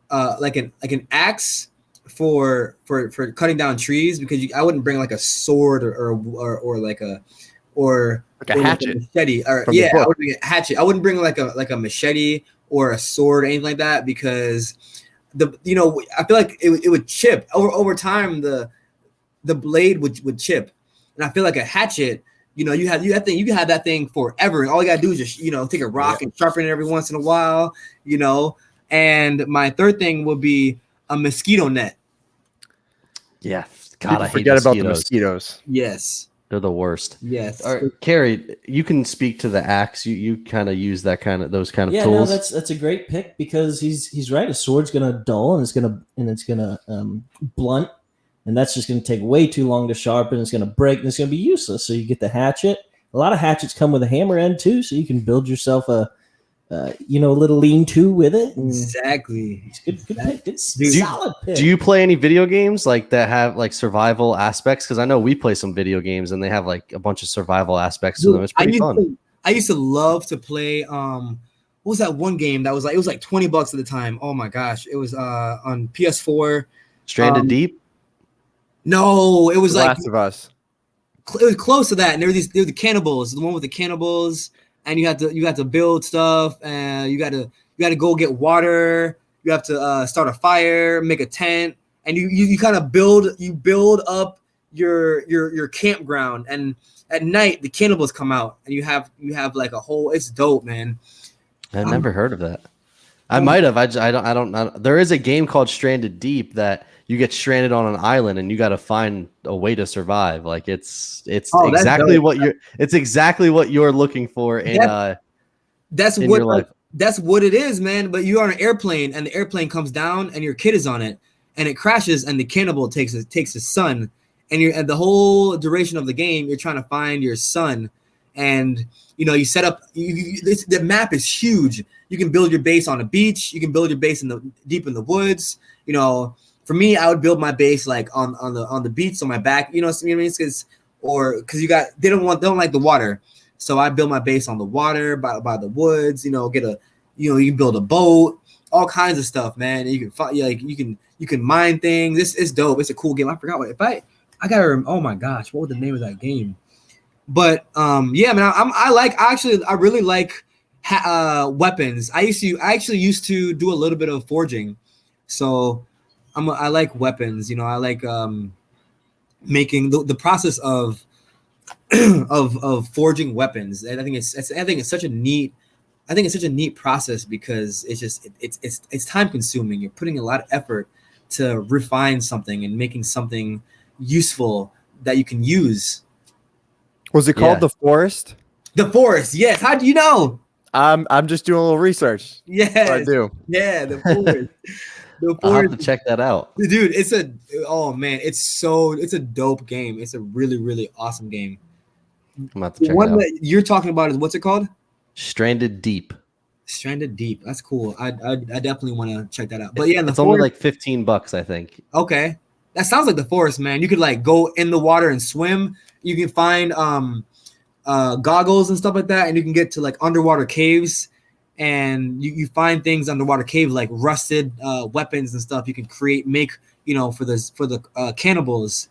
like an axe for cutting down trees, because I wouldn't bring like a sword or like a hatchet. Like a machete. Or I would bring a hatchet. I wouldn't bring like a machete or a sword or anything like that, because I feel like it would chip over time. The blade would chip, and I feel like a hatchet. You can have that thing forever, and all you gotta do is just take a rock and sharpen it every once in a while. And my third thing would be a mosquito net. Yeah, God, I hate forget mosquitoes. about the mosquitoes. Yes, they're the worst. Yes. All right, Carrie, you can speak to the axe. You kind of use those kind of tools. Yeah, no, that's a great pick, because he's right. A sword's gonna dull and it's gonna blunt, and that's just gonna take way too long to sharpen. It's gonna break and it's gonna be useless. So you get the hatchet. A lot of hatchets come with a hammer end too, so you can build yourself a little lean-to with it. Exactly. It's good pick. It's solid pick. Do you play any video games like that have like survival aspects? Because I know we play some video games and they have like a bunch of survival aspects to them. It's pretty fun. I used to love to play. What was that one game that was like, it was like $20 at the time? Oh my gosh, it was on PS4. Stranded Deep. No, it was The like Last of Us. It was close to that, and there were the cannibals. The one with the cannibals. And you have to build stuff, and you got to go get water. You have to start a fire, make a tent, and you kind of build up your campground. And at night the cannibals come out, and you have like a whole. It's dope, man. I've never heard of that. I might have. I don't. There is a game called Stranded Deep that you get stranded on an island and you got to find a way to survive. Like it's exactly what you're looking for in your life. That's what it is, man. But you're on an airplane and the airplane comes down and your kid is on it and it crashes and the cannibal takes his son, and the whole duration of the game you're trying to find your son. And you set up. The map is huge. You can build your base on a beach. You can build your base deep in the woods. For me, I would build my base like on the beach on my back. You know what I mean? Because they don't like the water. So I build my base on the water by the woods. You can build a boat. all kinds of stuff, man. You can find like you can mine things. This is dope. It's a cool game. I forgot what I gotta remember. Oh my gosh, what was the name of that game? But yeah, man, I really like weapons. I actually used to do a little bit of forging, so I like weapons. You know, I like making the process of of forging weapons. And I think it's such a neat process because it's time consuming. You're putting a lot of effort to refine something and making something useful that you can use. Was it called The Forest? The Forest, yes. How do you know? I'm just doing a little research. Yeah, I do. Yeah, The Forest. I'll have to check that out, dude. It's a dope game. It's a really, really awesome game. I'm gonna have to check The one it out. that you're talking about is what's it called? Stranded Deep. Stranded Deep. That's cool. I definitely want to check that out. But yeah, it's only like $15, I think. Okay, that sounds like The Forest, man. You could like go in the water and swim. You can find goggles and stuff like that, and you can get to like underwater caves, and you find things underwater cave like rusted weapons and stuff. You can make for the cannibals,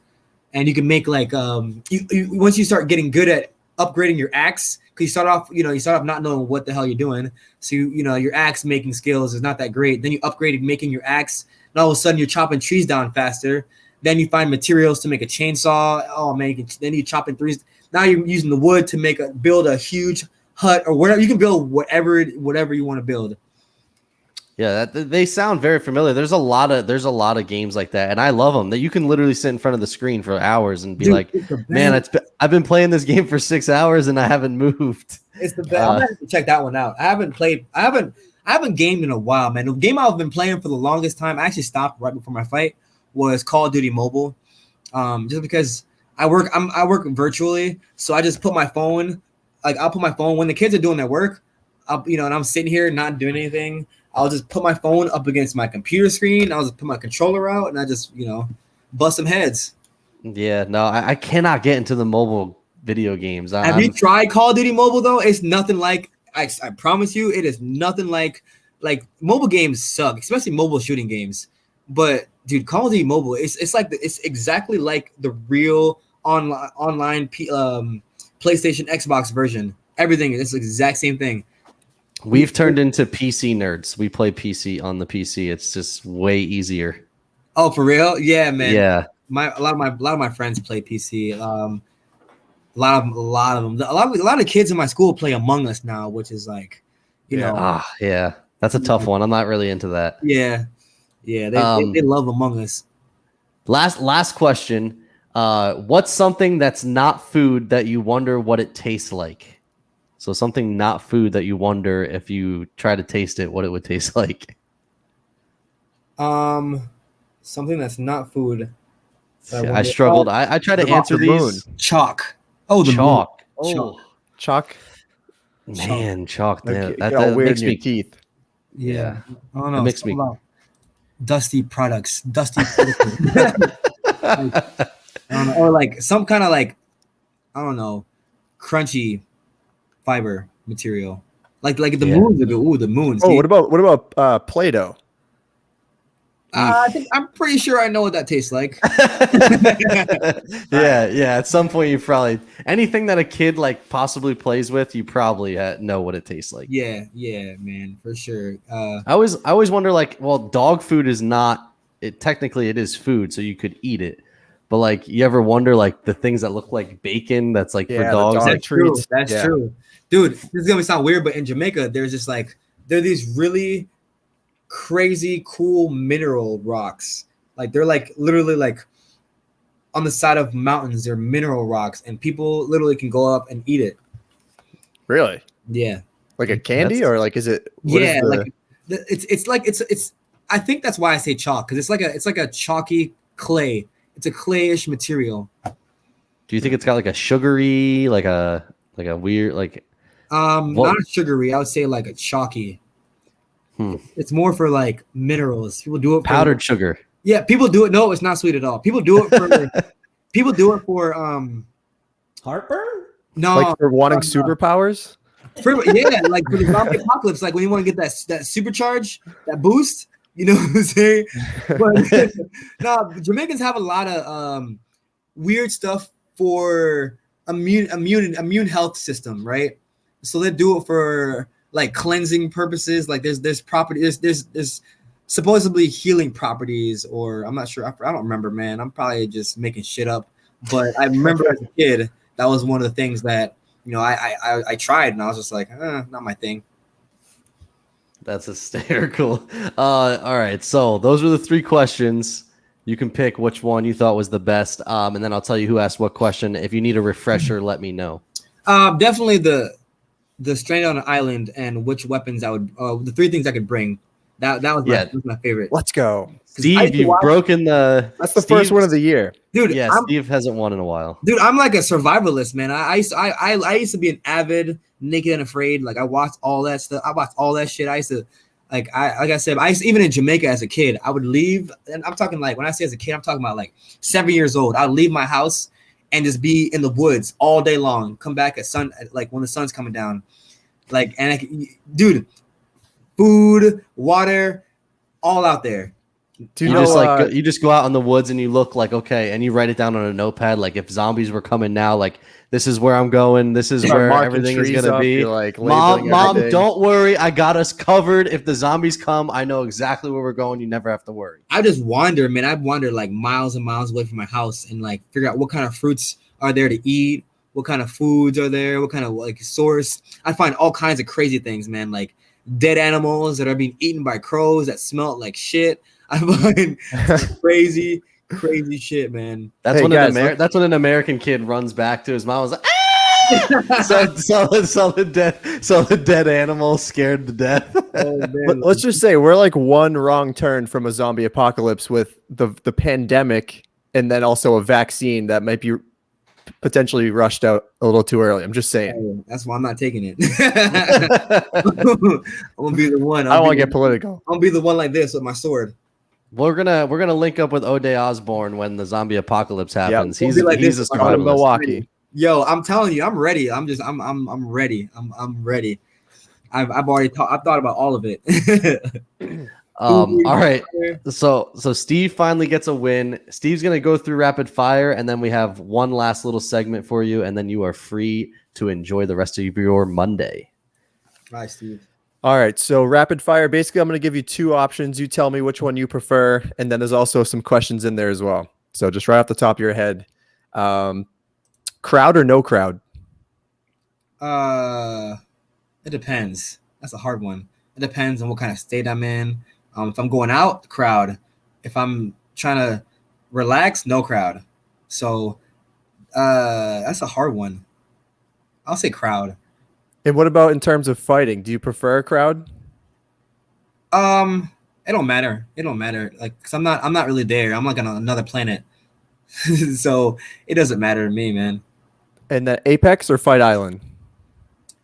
and you can make like once you start getting good at upgrading your axe, because you start off not knowing what the hell you're doing, so your axe making skills is not that great. Then you upgraded making your axe, and all of a sudden you're chopping trees down faster. Then you find materials to make a chainsaw. Oh man, then you chopping trees. Now you're using the wood to build a huge hut or whatever. You can build whatever you want to build. Yeah, they sound very familiar. There's a lot of games like that, and I love them. That you can literally sit in front of the screen for hours and be like, "Man, I've been playing this game for 6 hours and I haven't moved." It's the best. I'm gonna have to check that one out. I haven't gamed in a while, man. The game I've been playing for the longest time, I actually stopped right before my fight, was Call of Duty Mobile. Just because I work virtually, so I just put my phone. Like I'll put my phone when the kids are doing their work, and I'm sitting here not doing anything. I'll just put my phone up against my computer screen. I'll just put my controller out, and I just bust some heads. Yeah, no, I cannot get into the mobile video games. Have you tried Call of Duty Mobile though? It's nothing like. I promise you, it is nothing like mobile games suck, especially mobile shooting games. But dude, Call of Duty Mobile, it's exactly like the real online PlayStation, Xbox version. Everything is the exact same thing. We've turned into PC nerds. We play PC on the PC. It's just way easier. Oh, for real? Yeah, man. Yeah. A lot of my friends play PC. A lot of them. A lot of kids in my school play Among Us now, which is like, yeah, that's a tough one. I'm not really into that. Yeah. They love Among Us. Last question. What's something that's not food that you wonder what it tastes like? So something not food that you wonder if you try to taste it, what it would taste like. Something that's not food. I struggled. I try to answer these. Chalk. Oh, the chalk. Moon. Oh, chalk. Man, chalk. Like, that weird makes in your me teeth. Yeah. Oh no. It makes me dusty products. Dusty. Or like some kind of like, I don't know, crunchy fiber material. Like the moons are good. Ooh, the moons. Oh, what about Play-Doh? I'm pretty sure I know what that tastes like. yeah. At some point, you probably anything that a kid like possibly plays with, you probably know what it tastes like. Yeah, man, for sure. I always wonder, like, well, dog food is not. Technically, it is food, so you could eat it. But like, you ever wonder like the things that look like bacon? That's like for dogs. That's true. That's true, dude. This is gonna sound weird, but in Jamaica, there are these really crazy cool mineral rocks. Like they're like literally like on the side of mountains. They're mineral rocks, and people literally can go up and eat it. Really? Yeah. Like a candy, or like is it? It's. I think that's why I say chalk, because it's like a chalky clay. It's a clayish material. Do you think it's got like a sugary, like a weird like? Not sugary. I would say like a chalky. It's more for like minerals. People do it for powdered sugar. Yeah, people do it. No, it's not sweet at all. People do it for heartburn. No, like for wanting superpowers. Yeah, like for the zombie apocalypse, like when you want to get that supercharge, that boost, you know what I'm saying? But no, Jamaicans have a lot of weird stuff for immune health system, right? So they do it for like cleansing purposes. Like there's properties, there's supposedly healing properties, or I'm not sure. I don't remember, man. I'm probably just making shit up. But I remember as a kid, that was one of the things that, you know, I tried, and I was just like, not my thing. That's hysterical. All right, so those are the 3 questions. You can pick which one you thought was the best, and then I'll tell you who asked what question. If you need a refresher, let me know. Definitely the stranded on an island and which weapons I would. The 3 things I could bring. That was my favorite. Let's go. Steve, you've broken the. That's the first one of the year, dude. Yeah, Steve hasn't won in a while. Dude, I'm like a survivalist, man. I used to be an avid Naked and Afraid. Like I watched all that stuff. I watched all that shit. I used to, like I said, even in Jamaica as a kid, I would leave. And I'm talking like when I say as a kid, I'm talking about like 7 years old. I'd leave my house and just be in the woods all day long. Come back like when the sun's coming down. Like, and dude, food, water, all out there. You just go out in the woods and you look like, okay, and you write it down on a notepad. Like if zombies were coming now, like this is where I'm going. This is where everything is gonna be. Like, Mom, don't worry, I got us covered. If the zombies come, I know exactly where we're going. You never have to worry. I just wander, man. I'd wander like miles and miles away from my house and like figure out what kind of fruits are there to eat, what kind of foods are there, what kind of like source. I find all kinds of crazy things, man. Like dead animals that are being eaten by crows that smell like shit. I find crazy shit, man. That's that's when an American kid runs back to his mom and was like, ah! so the dead animal scared to death. Oh, man. Let's just say we're like one wrong turn from a zombie apocalypse with the pandemic, and then also a vaccine that might be potentially rushed out a little too early. I'm just saying. That's why I'm not taking it. I'm gonna be the one. I don't want to get political. I'll be the one like this with my sword. We're gonna link up with O'Day Osbourne when the zombie apocalypse happens. Yep. He's a survivalist. Milwaukee. Yo, I'm telling you, I'm ready. I'm ready. I'm ready. I've thought about all of it. All right. So Steve finally gets a win. Steve's gonna go through rapid fire, and then we have one last little segment for you, and then you are free to enjoy the rest of your Monday. Bye, Steve. All right, so rapid fire. Basically, I'm going to give you 2 options. You tell me which one you prefer, and then there's also some questions in there as well. So just right off the top of your head, crowd or no crowd? It depends. That's a hard one. It depends on what kind of state I'm in. If I'm going out, crowd. If I'm trying to relax, no crowd. So that's a hard one. I'll say crowd. And what about in terms of fighting? Do you prefer a crowd? It don't matter. It don't matter. Like, cause I'm not really there. I'm like on another planet. So it doesn't matter to me, man. And then Apex or Fight Island?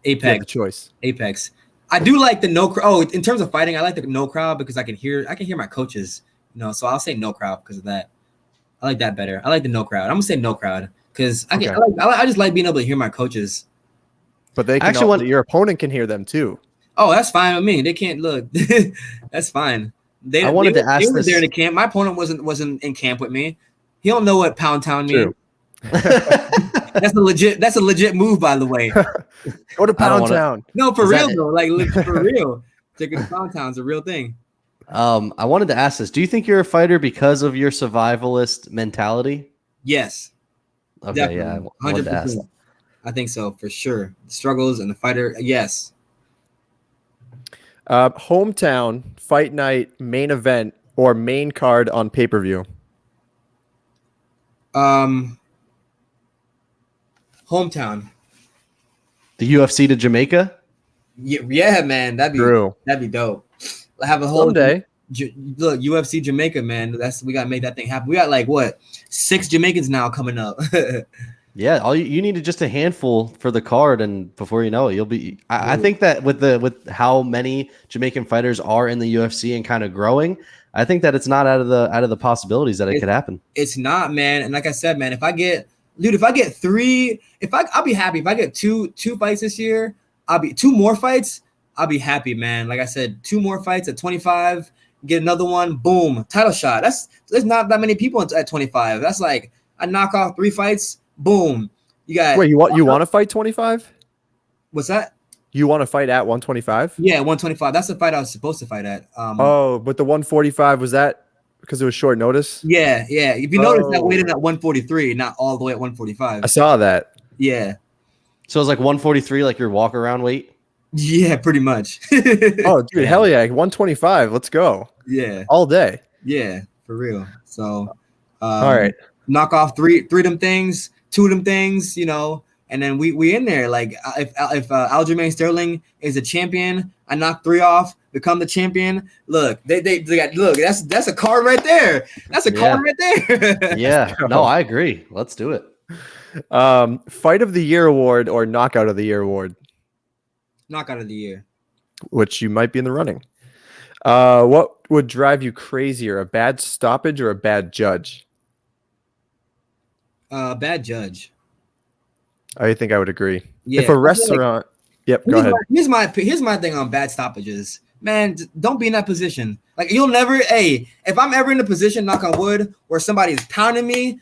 Apex. You have the choice. Apex. I do like the no crowd. Oh, in terms of fighting, I like the no crowd because I can hear my coaches. You know, so I'll say no crowd because of that. I like that better. I like the no crowd. I'm gonna say no crowd because I just like being able to hear my coaches. But they can your opponent can hear them too. Oh, that's fine with me. They can't look. That's fine. They were there in the camp. My opponent wasn't in camp with me. He don't know what Pound Town means. That's a legit move, by the way. Go to Pound Town. No, for real though. Like for real. Taking to Pound Town's a real thing. I wanted to ask this. Do you think you're a fighter because of your survivalist mentality? Yes. Okay, definitely. yeah. 100%. I think so, for sure. The struggles and the fighter, yes. Hometown, fight night, main event, or main card on pay-per-view? Hometown. The UFC to Jamaica? Yeah, man. That'd be dope. Have a whole someday. Look, UFC Jamaica, man. We gotta make that thing happen. We got like what 6 Jamaicans now coming up. Yeah, all you need is just a handful for the card, and before you know it, you'll be. I think that with how many Jamaican fighters are in the UFC and kind of growing, I think that it's not out of the possibilities that it could happen. It's not, man. And like I said, man, if I get 3, I'll be happy. If I get two fights this year, I'll be 2 more fights. I'll be happy, man. Like I said, 2 more fights at 25, get another one, boom, title shot. There's not that many people at 25. That's like I knock off 3 fights, boom. You got Wait, you want to fight 25? What's that? You want to fight at 125? Yeah, 125. That's the fight I was supposed to fight at. But the 145, was that because it was short notice? Yeah. If you notice, I waited at 143, not all the way at 145. I saw that. Yeah. So it's like 143, like your walk around weight. Yeah, pretty much. Oh, dude, hell yeah, 125. Let's go. Yeah. All day. Yeah, for real. So, all right, knock off three of them things, 2 of them things, and then we in there. Like if Aljamain Sterling is a champion, I knock 3 off, become the champion. Look, they got look. That's a card right there. That's a card right there. Yeah. No, I agree. Let's do it. Fight of the year award or knockout of the year award? Knockout of the year. Which you might be in the running. What would drive you crazier, a bad stoppage or a bad judge? Bad judge. I think I would agree. Yeah. If a restaurant, go ahead. Here's my thing on bad stoppages. Man, don't be in that position. Like you'll never. Hey, if I'm ever in a position, knock on wood, where somebody's pounding me,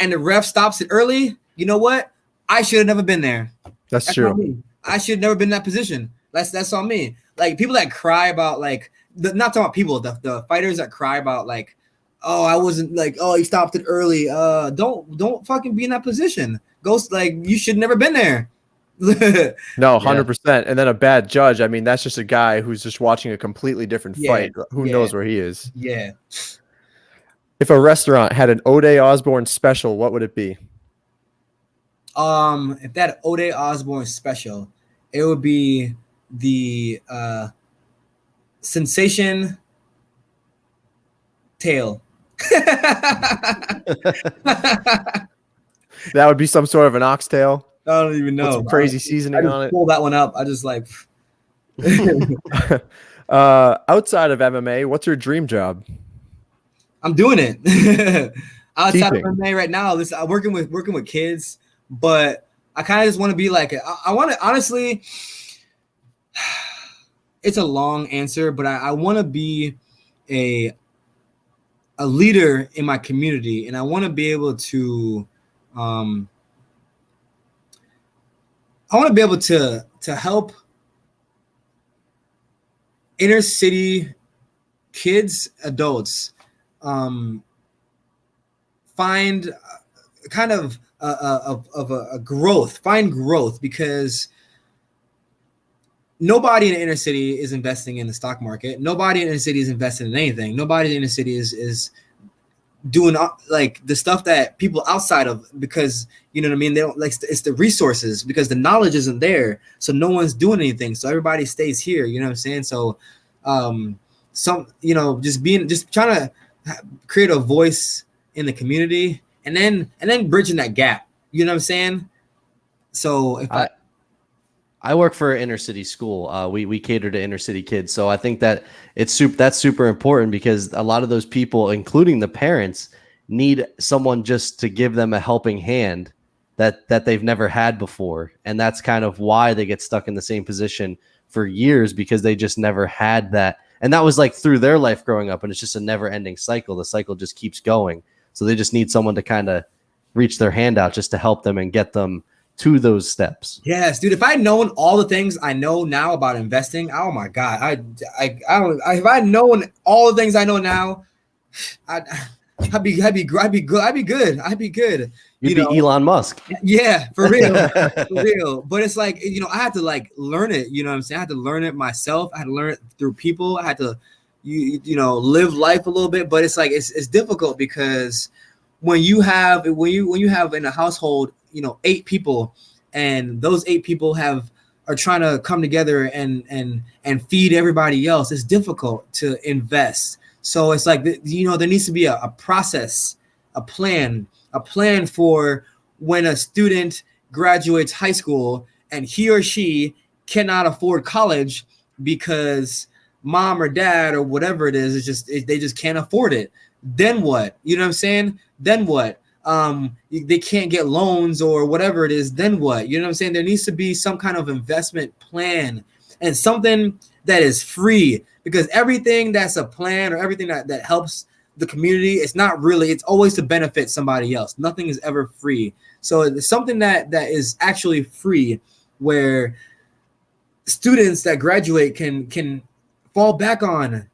and the ref stops it early, you know what? I should have never been there. That's true. On me. I should never been in that position. That's on me. Like people that cry about like not talking about people, the fighters that cry about like, oh, I wasn't like, oh, he stopped it early. Don't fucking be in that position. Ghost, like you should never been there. No, 100%. And then a bad judge. I mean, that's just a guy who's just watching a completely different fight. Who knows where he is? Yeah. If a restaurant had an Ode Osbourne special, what would it be? If that Ode Osbourne special, it would be the sensation tail. That would be some sort of an oxtail. I don't even know. With some crazy seasoning on it. Pull that one up. I just like. Outside of MMA, what's your dream job? I'm doing it. Outside Teaching. of MMA right now, I'm working with kids, but I kind of just want to be like I want to honestly. It's a long answer, but I want to be a leader in my community, and I want to be able to. I want to be able to help inner city kids, adults, find kind of a growth, find growth, because nobody in the inner city is investing in the stock market. Nobody in the inner city is investing in anything. Nobody in the inner city is doing like the stuff that people outside of, because you know what I mean, they don't like, it's the resources, because the knowledge isn't there, so no one's doing anything, so everybody stays here, you know what I'm saying? So just trying to create a voice in the community, and then bridging that gap, you know what I'm saying? So if I work for an inner city school. We cater to inner city kids. So I think that that's super important, because a lot of those people, including the parents, need someone just to give them a helping hand that they've never had before. And that's kind of why they get stuck in the same position for years, because they just never had that. And that was like through their life growing up, and it's just a never ending cycle. The cycle just keeps going. So they just need someone to kind of reach their hand out just to help them and get them to those steps. Yes, dude. If I'd known all the things I know now about investing, oh my God, if I'd known all the things I know now, I'd be good. You'd be Elon Musk. Yeah, for real, for real. But it's like, I had to like learn it. You know what I'm saying? I had to learn it myself. I had to learn it through people. I had to, live life a little bit. But it's like it's difficult, because when you have in a household, 8 people, and those 8 people are trying to come together and feed everybody else, it's difficult to invest. So it's like, there needs to be a process, a plan for when a student graduates high school and he or she cannot afford college because mom or dad or whatever it is, they just can't afford it. Then what? You know what I'm saying? Then what? they can't get loans or whatever it is, then what? You know what I'm saying? There needs to be some kind of investment plan and something that is free, because everything that's a plan or everything that helps the community, it's always to benefit somebody else. Nothing is ever free. So it's something that is actually free, where students that graduate can fall back on.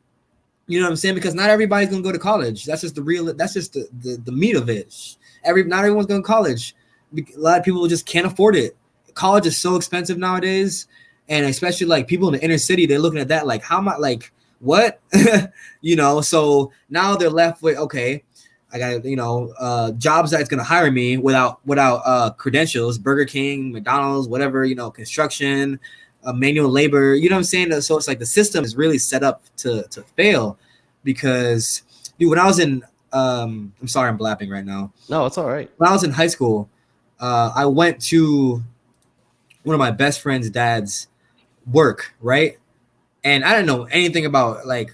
You know what I'm saying? Because not everybody's gonna go to college. That's just the meat of it. Not everyone's going to college. A lot of people just can't afford it. College is so expensive nowadays, and especially like people in the inner city, they're looking at that like, how much, like what? You know, so now they're left with, okay, I got, jobs that's going to hire me without credentials, Burger King, McDonald's, whatever, construction, manual labor, you know what I'm saying? So it's like the system is really set up to fail, because dude, when I was in, I'm sorry, I'm blapping right now. No, it's all right. When I was in high school, I went to one of my best friend's dad's work, right? And I didn't know anything about like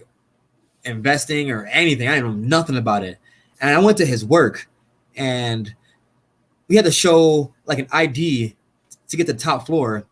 investing or anything. I didn't know nothing about it. And I went to his work, and we had to show like an ID to get to the top floor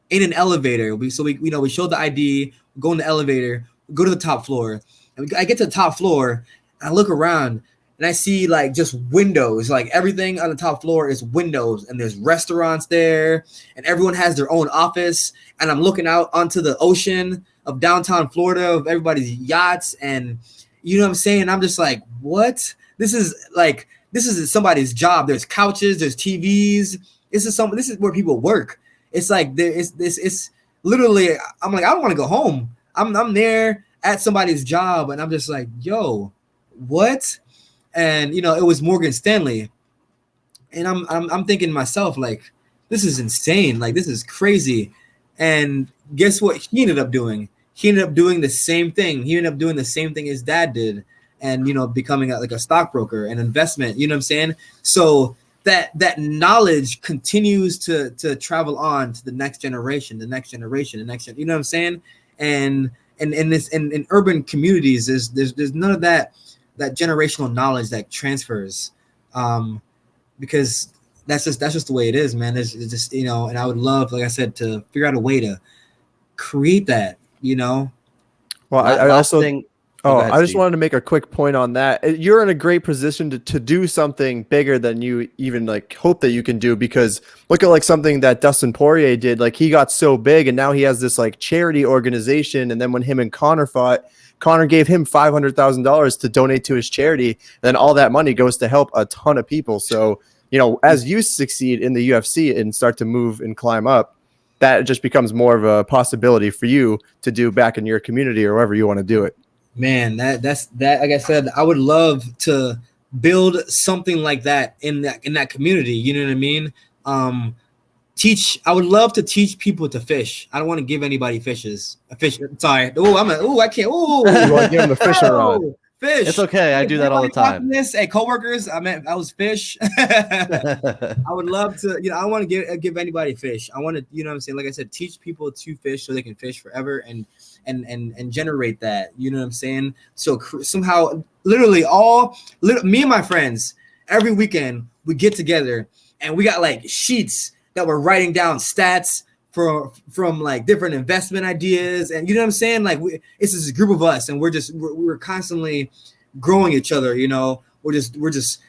in an elevator. We showed the ID, we go in the elevator, we go to the top floor, and I get to the top floor, and I look around, and I see like just windows, like everything on the top floor is windows, and there's restaurants there, and everyone has their own office, and I'm looking out onto the ocean of downtown Florida, of everybody's yachts, and you know what I'm saying? I'm just like, what? This is somebody's job. There's couches, there's TVs. This is where people work. It's like it's literally, I'm like, I don't want to go home. I'm there at somebody's job, and I'm just like, yo, what? And it was Morgan Stanley, and I'm thinking to myself, like, this is insane, like this is crazy. And guess what he ended up doing? He ended up doing the same thing. He ended up doing the same thing his dad did, and becoming like a stockbroker, an investment. You know what I'm saying? So that knowledge continues to travel on to the next generation, the next generation, the next. You know what I'm saying? And in urban communities, there's none of that generational knowledge that transfers, because that's just the way it is, man. There's just and I would love, like I said, to figure out a way to create that. Well, I also think. Oh, I just wanted to make a quick point on that. You're in a great position to do something bigger than you even like hope that you can do, because look at like something that Dustin Poirier did. Like he got so big, and now he has this like charity organization. And then when him and Conor fought, Conor gave him $500,000 to donate to his charity. And then all that money goes to help a ton of people. So, as you succeed in the UFC and start to move and climb up, that just becomes more of a possibility for you to do back in your community or wherever you want to do it. Man, that's like I said, I would love to build something like that in that community. You know what I mean? I would love to teach people to fish. I don't want to give anybody fishes. A fish. Sorry. I can't. Oh, you want to give them the fishing rod. Fish. It's okay. I do that all the time. Hey, coworkers, I was fish. I would love to, I want to give anybody fish. I want to, what I'm saying? Like I said, teach people to fish so they can fish forever and generate that, you know what I'm saying? So somehow, literally me and my friends, every weekend we get together and we got like sheets that we're writing down stats from like different investment ideas, and you know what I'm saying? Like it's this group of us, and we're constantly growing each other. We're just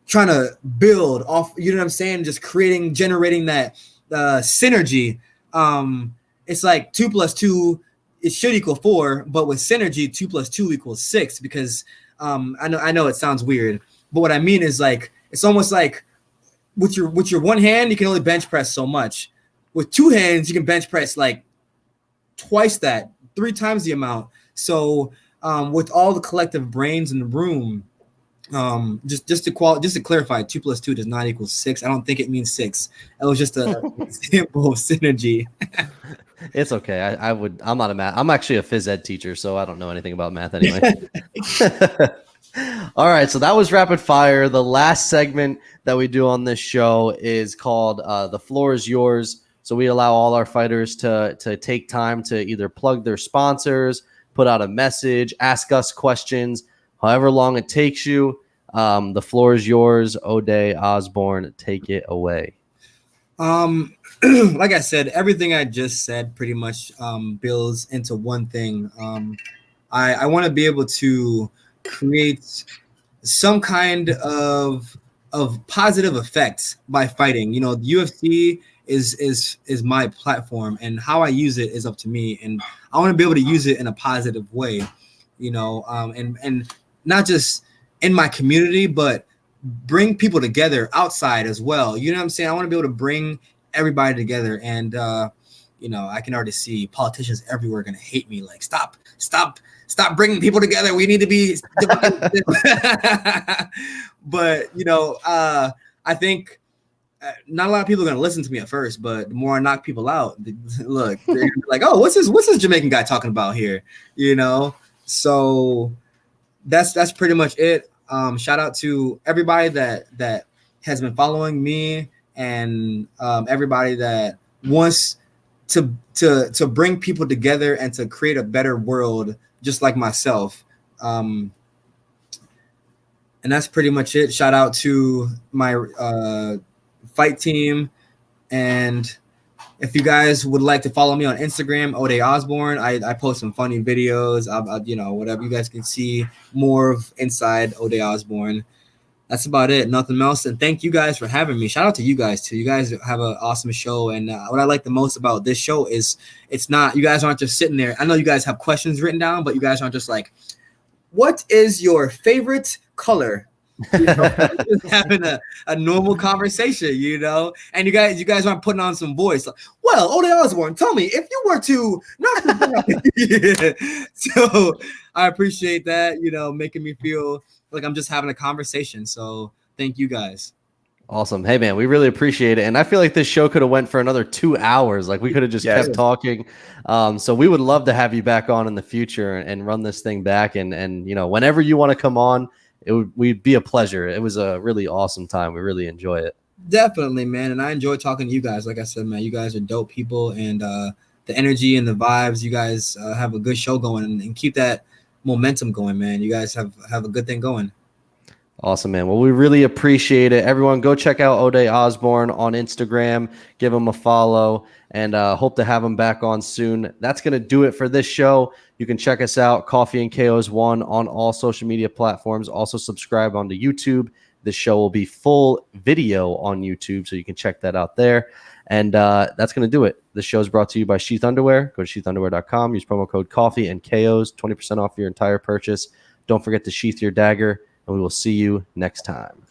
trying to build off. You know what I'm saying? Just generating that synergy. It's like 2 + 2, it should equal 4, but with synergy, 2 + 2 = 6. Because I know it sounds weird, but what I mean is like it's almost like with your one hand you can only bench press so much. With 2 hands, you can bench press like twice that, 3 times the amount. So with all the collective brains in the room, just to clarify, 2 + 2 does not equal 6. I don't think it means 6. It was just a example of synergy. It's okay. I'm not a math. I'm actually a phys ed teacher, so I don't know anything about math anyway. All right, so that was rapid fire. The last segment that we do on this show is called "The Floor Is Yours." So we allow all our fighters to take time to either plug their sponsors, put out a message, ask us questions, however long it takes you. The floor is yours. O'Day Osbourne, take it away. Like I said, everything I just said pretty much builds into one thing. I want to be able to create some kind of positive effects by fighting. You know, the UFC is my platform, and how I use it is up to me. And I want to be able to use it in a positive way, you know, and not just in my community, but bring people together outside as well. You know what I'm saying? I want to be able to bring everybody together, and you know, I can already see politicians everywhere gonna hate me. Like, stop bringing people together. We need to be but you know, I think not a lot of people are gonna listen to me at first, but the more I knock people out, look, they're gonna be like, oh, what's this Jamaican guy talking about here? You know, so that's pretty much it. Shout out to everybody that has been following me, and everybody that wants to bring people together and to create a better world, just like myself. And that's pretty much it. Shout out to my fight team. And if you guys would like to follow me on Instagram, O'Day Osbourne, I post some funny videos. You know, whatever you guys can see more of inside O'Day Osbourne. That's about it. Nothing else. And thank you guys for having me. Shout out to you guys too. You guys have an awesome show. And what I like the most about this show is it's not, you guys aren't just sitting there. I know you guys have questions written down, but you guys aren't just like, what is your favorite color? You know, just having a normal conversation, you know, and you guys aren't putting on some voice. Like, well, O'Day Osbourne, tell me if you were to not. Yeah. So I appreciate that, you know, making me feel like I'm just having a conversation. So thank you guys. Awesome. Hey man, we really appreciate it. And I feel like this show could have went for another 2 hours. Like we could have just kept talking. So we would love to have you back on in the future and run this thing back. And you know, whenever you want to come on, we'd be a pleasure. It was a really awesome time. We really enjoy it. Definitely, man. And I enjoy talking to you guys. Like I said, man, you guys are dope people, and the energy and the vibes, you guys have a good show going, and keep that momentum going, man. You guys have a good thing going. Awesome, man. Well, we really appreciate it. Everyone, go check out O'Day Osbourne on Instagram. Give him a follow, and hope to have him back on soon. That's going to do it for this show. You can check us out, Coffee N KOs 1, on all social media platforms. Also, subscribe onto YouTube. This show will be full video on YouTube, so you can check that out there. And that's going to do it. This show is brought to you by Sheath Underwear. Go to sheathunderwear.com. Use promo code Coffee and KOs, 20% off your entire purchase. Don't forget to sheath your dagger, and we will see you next time.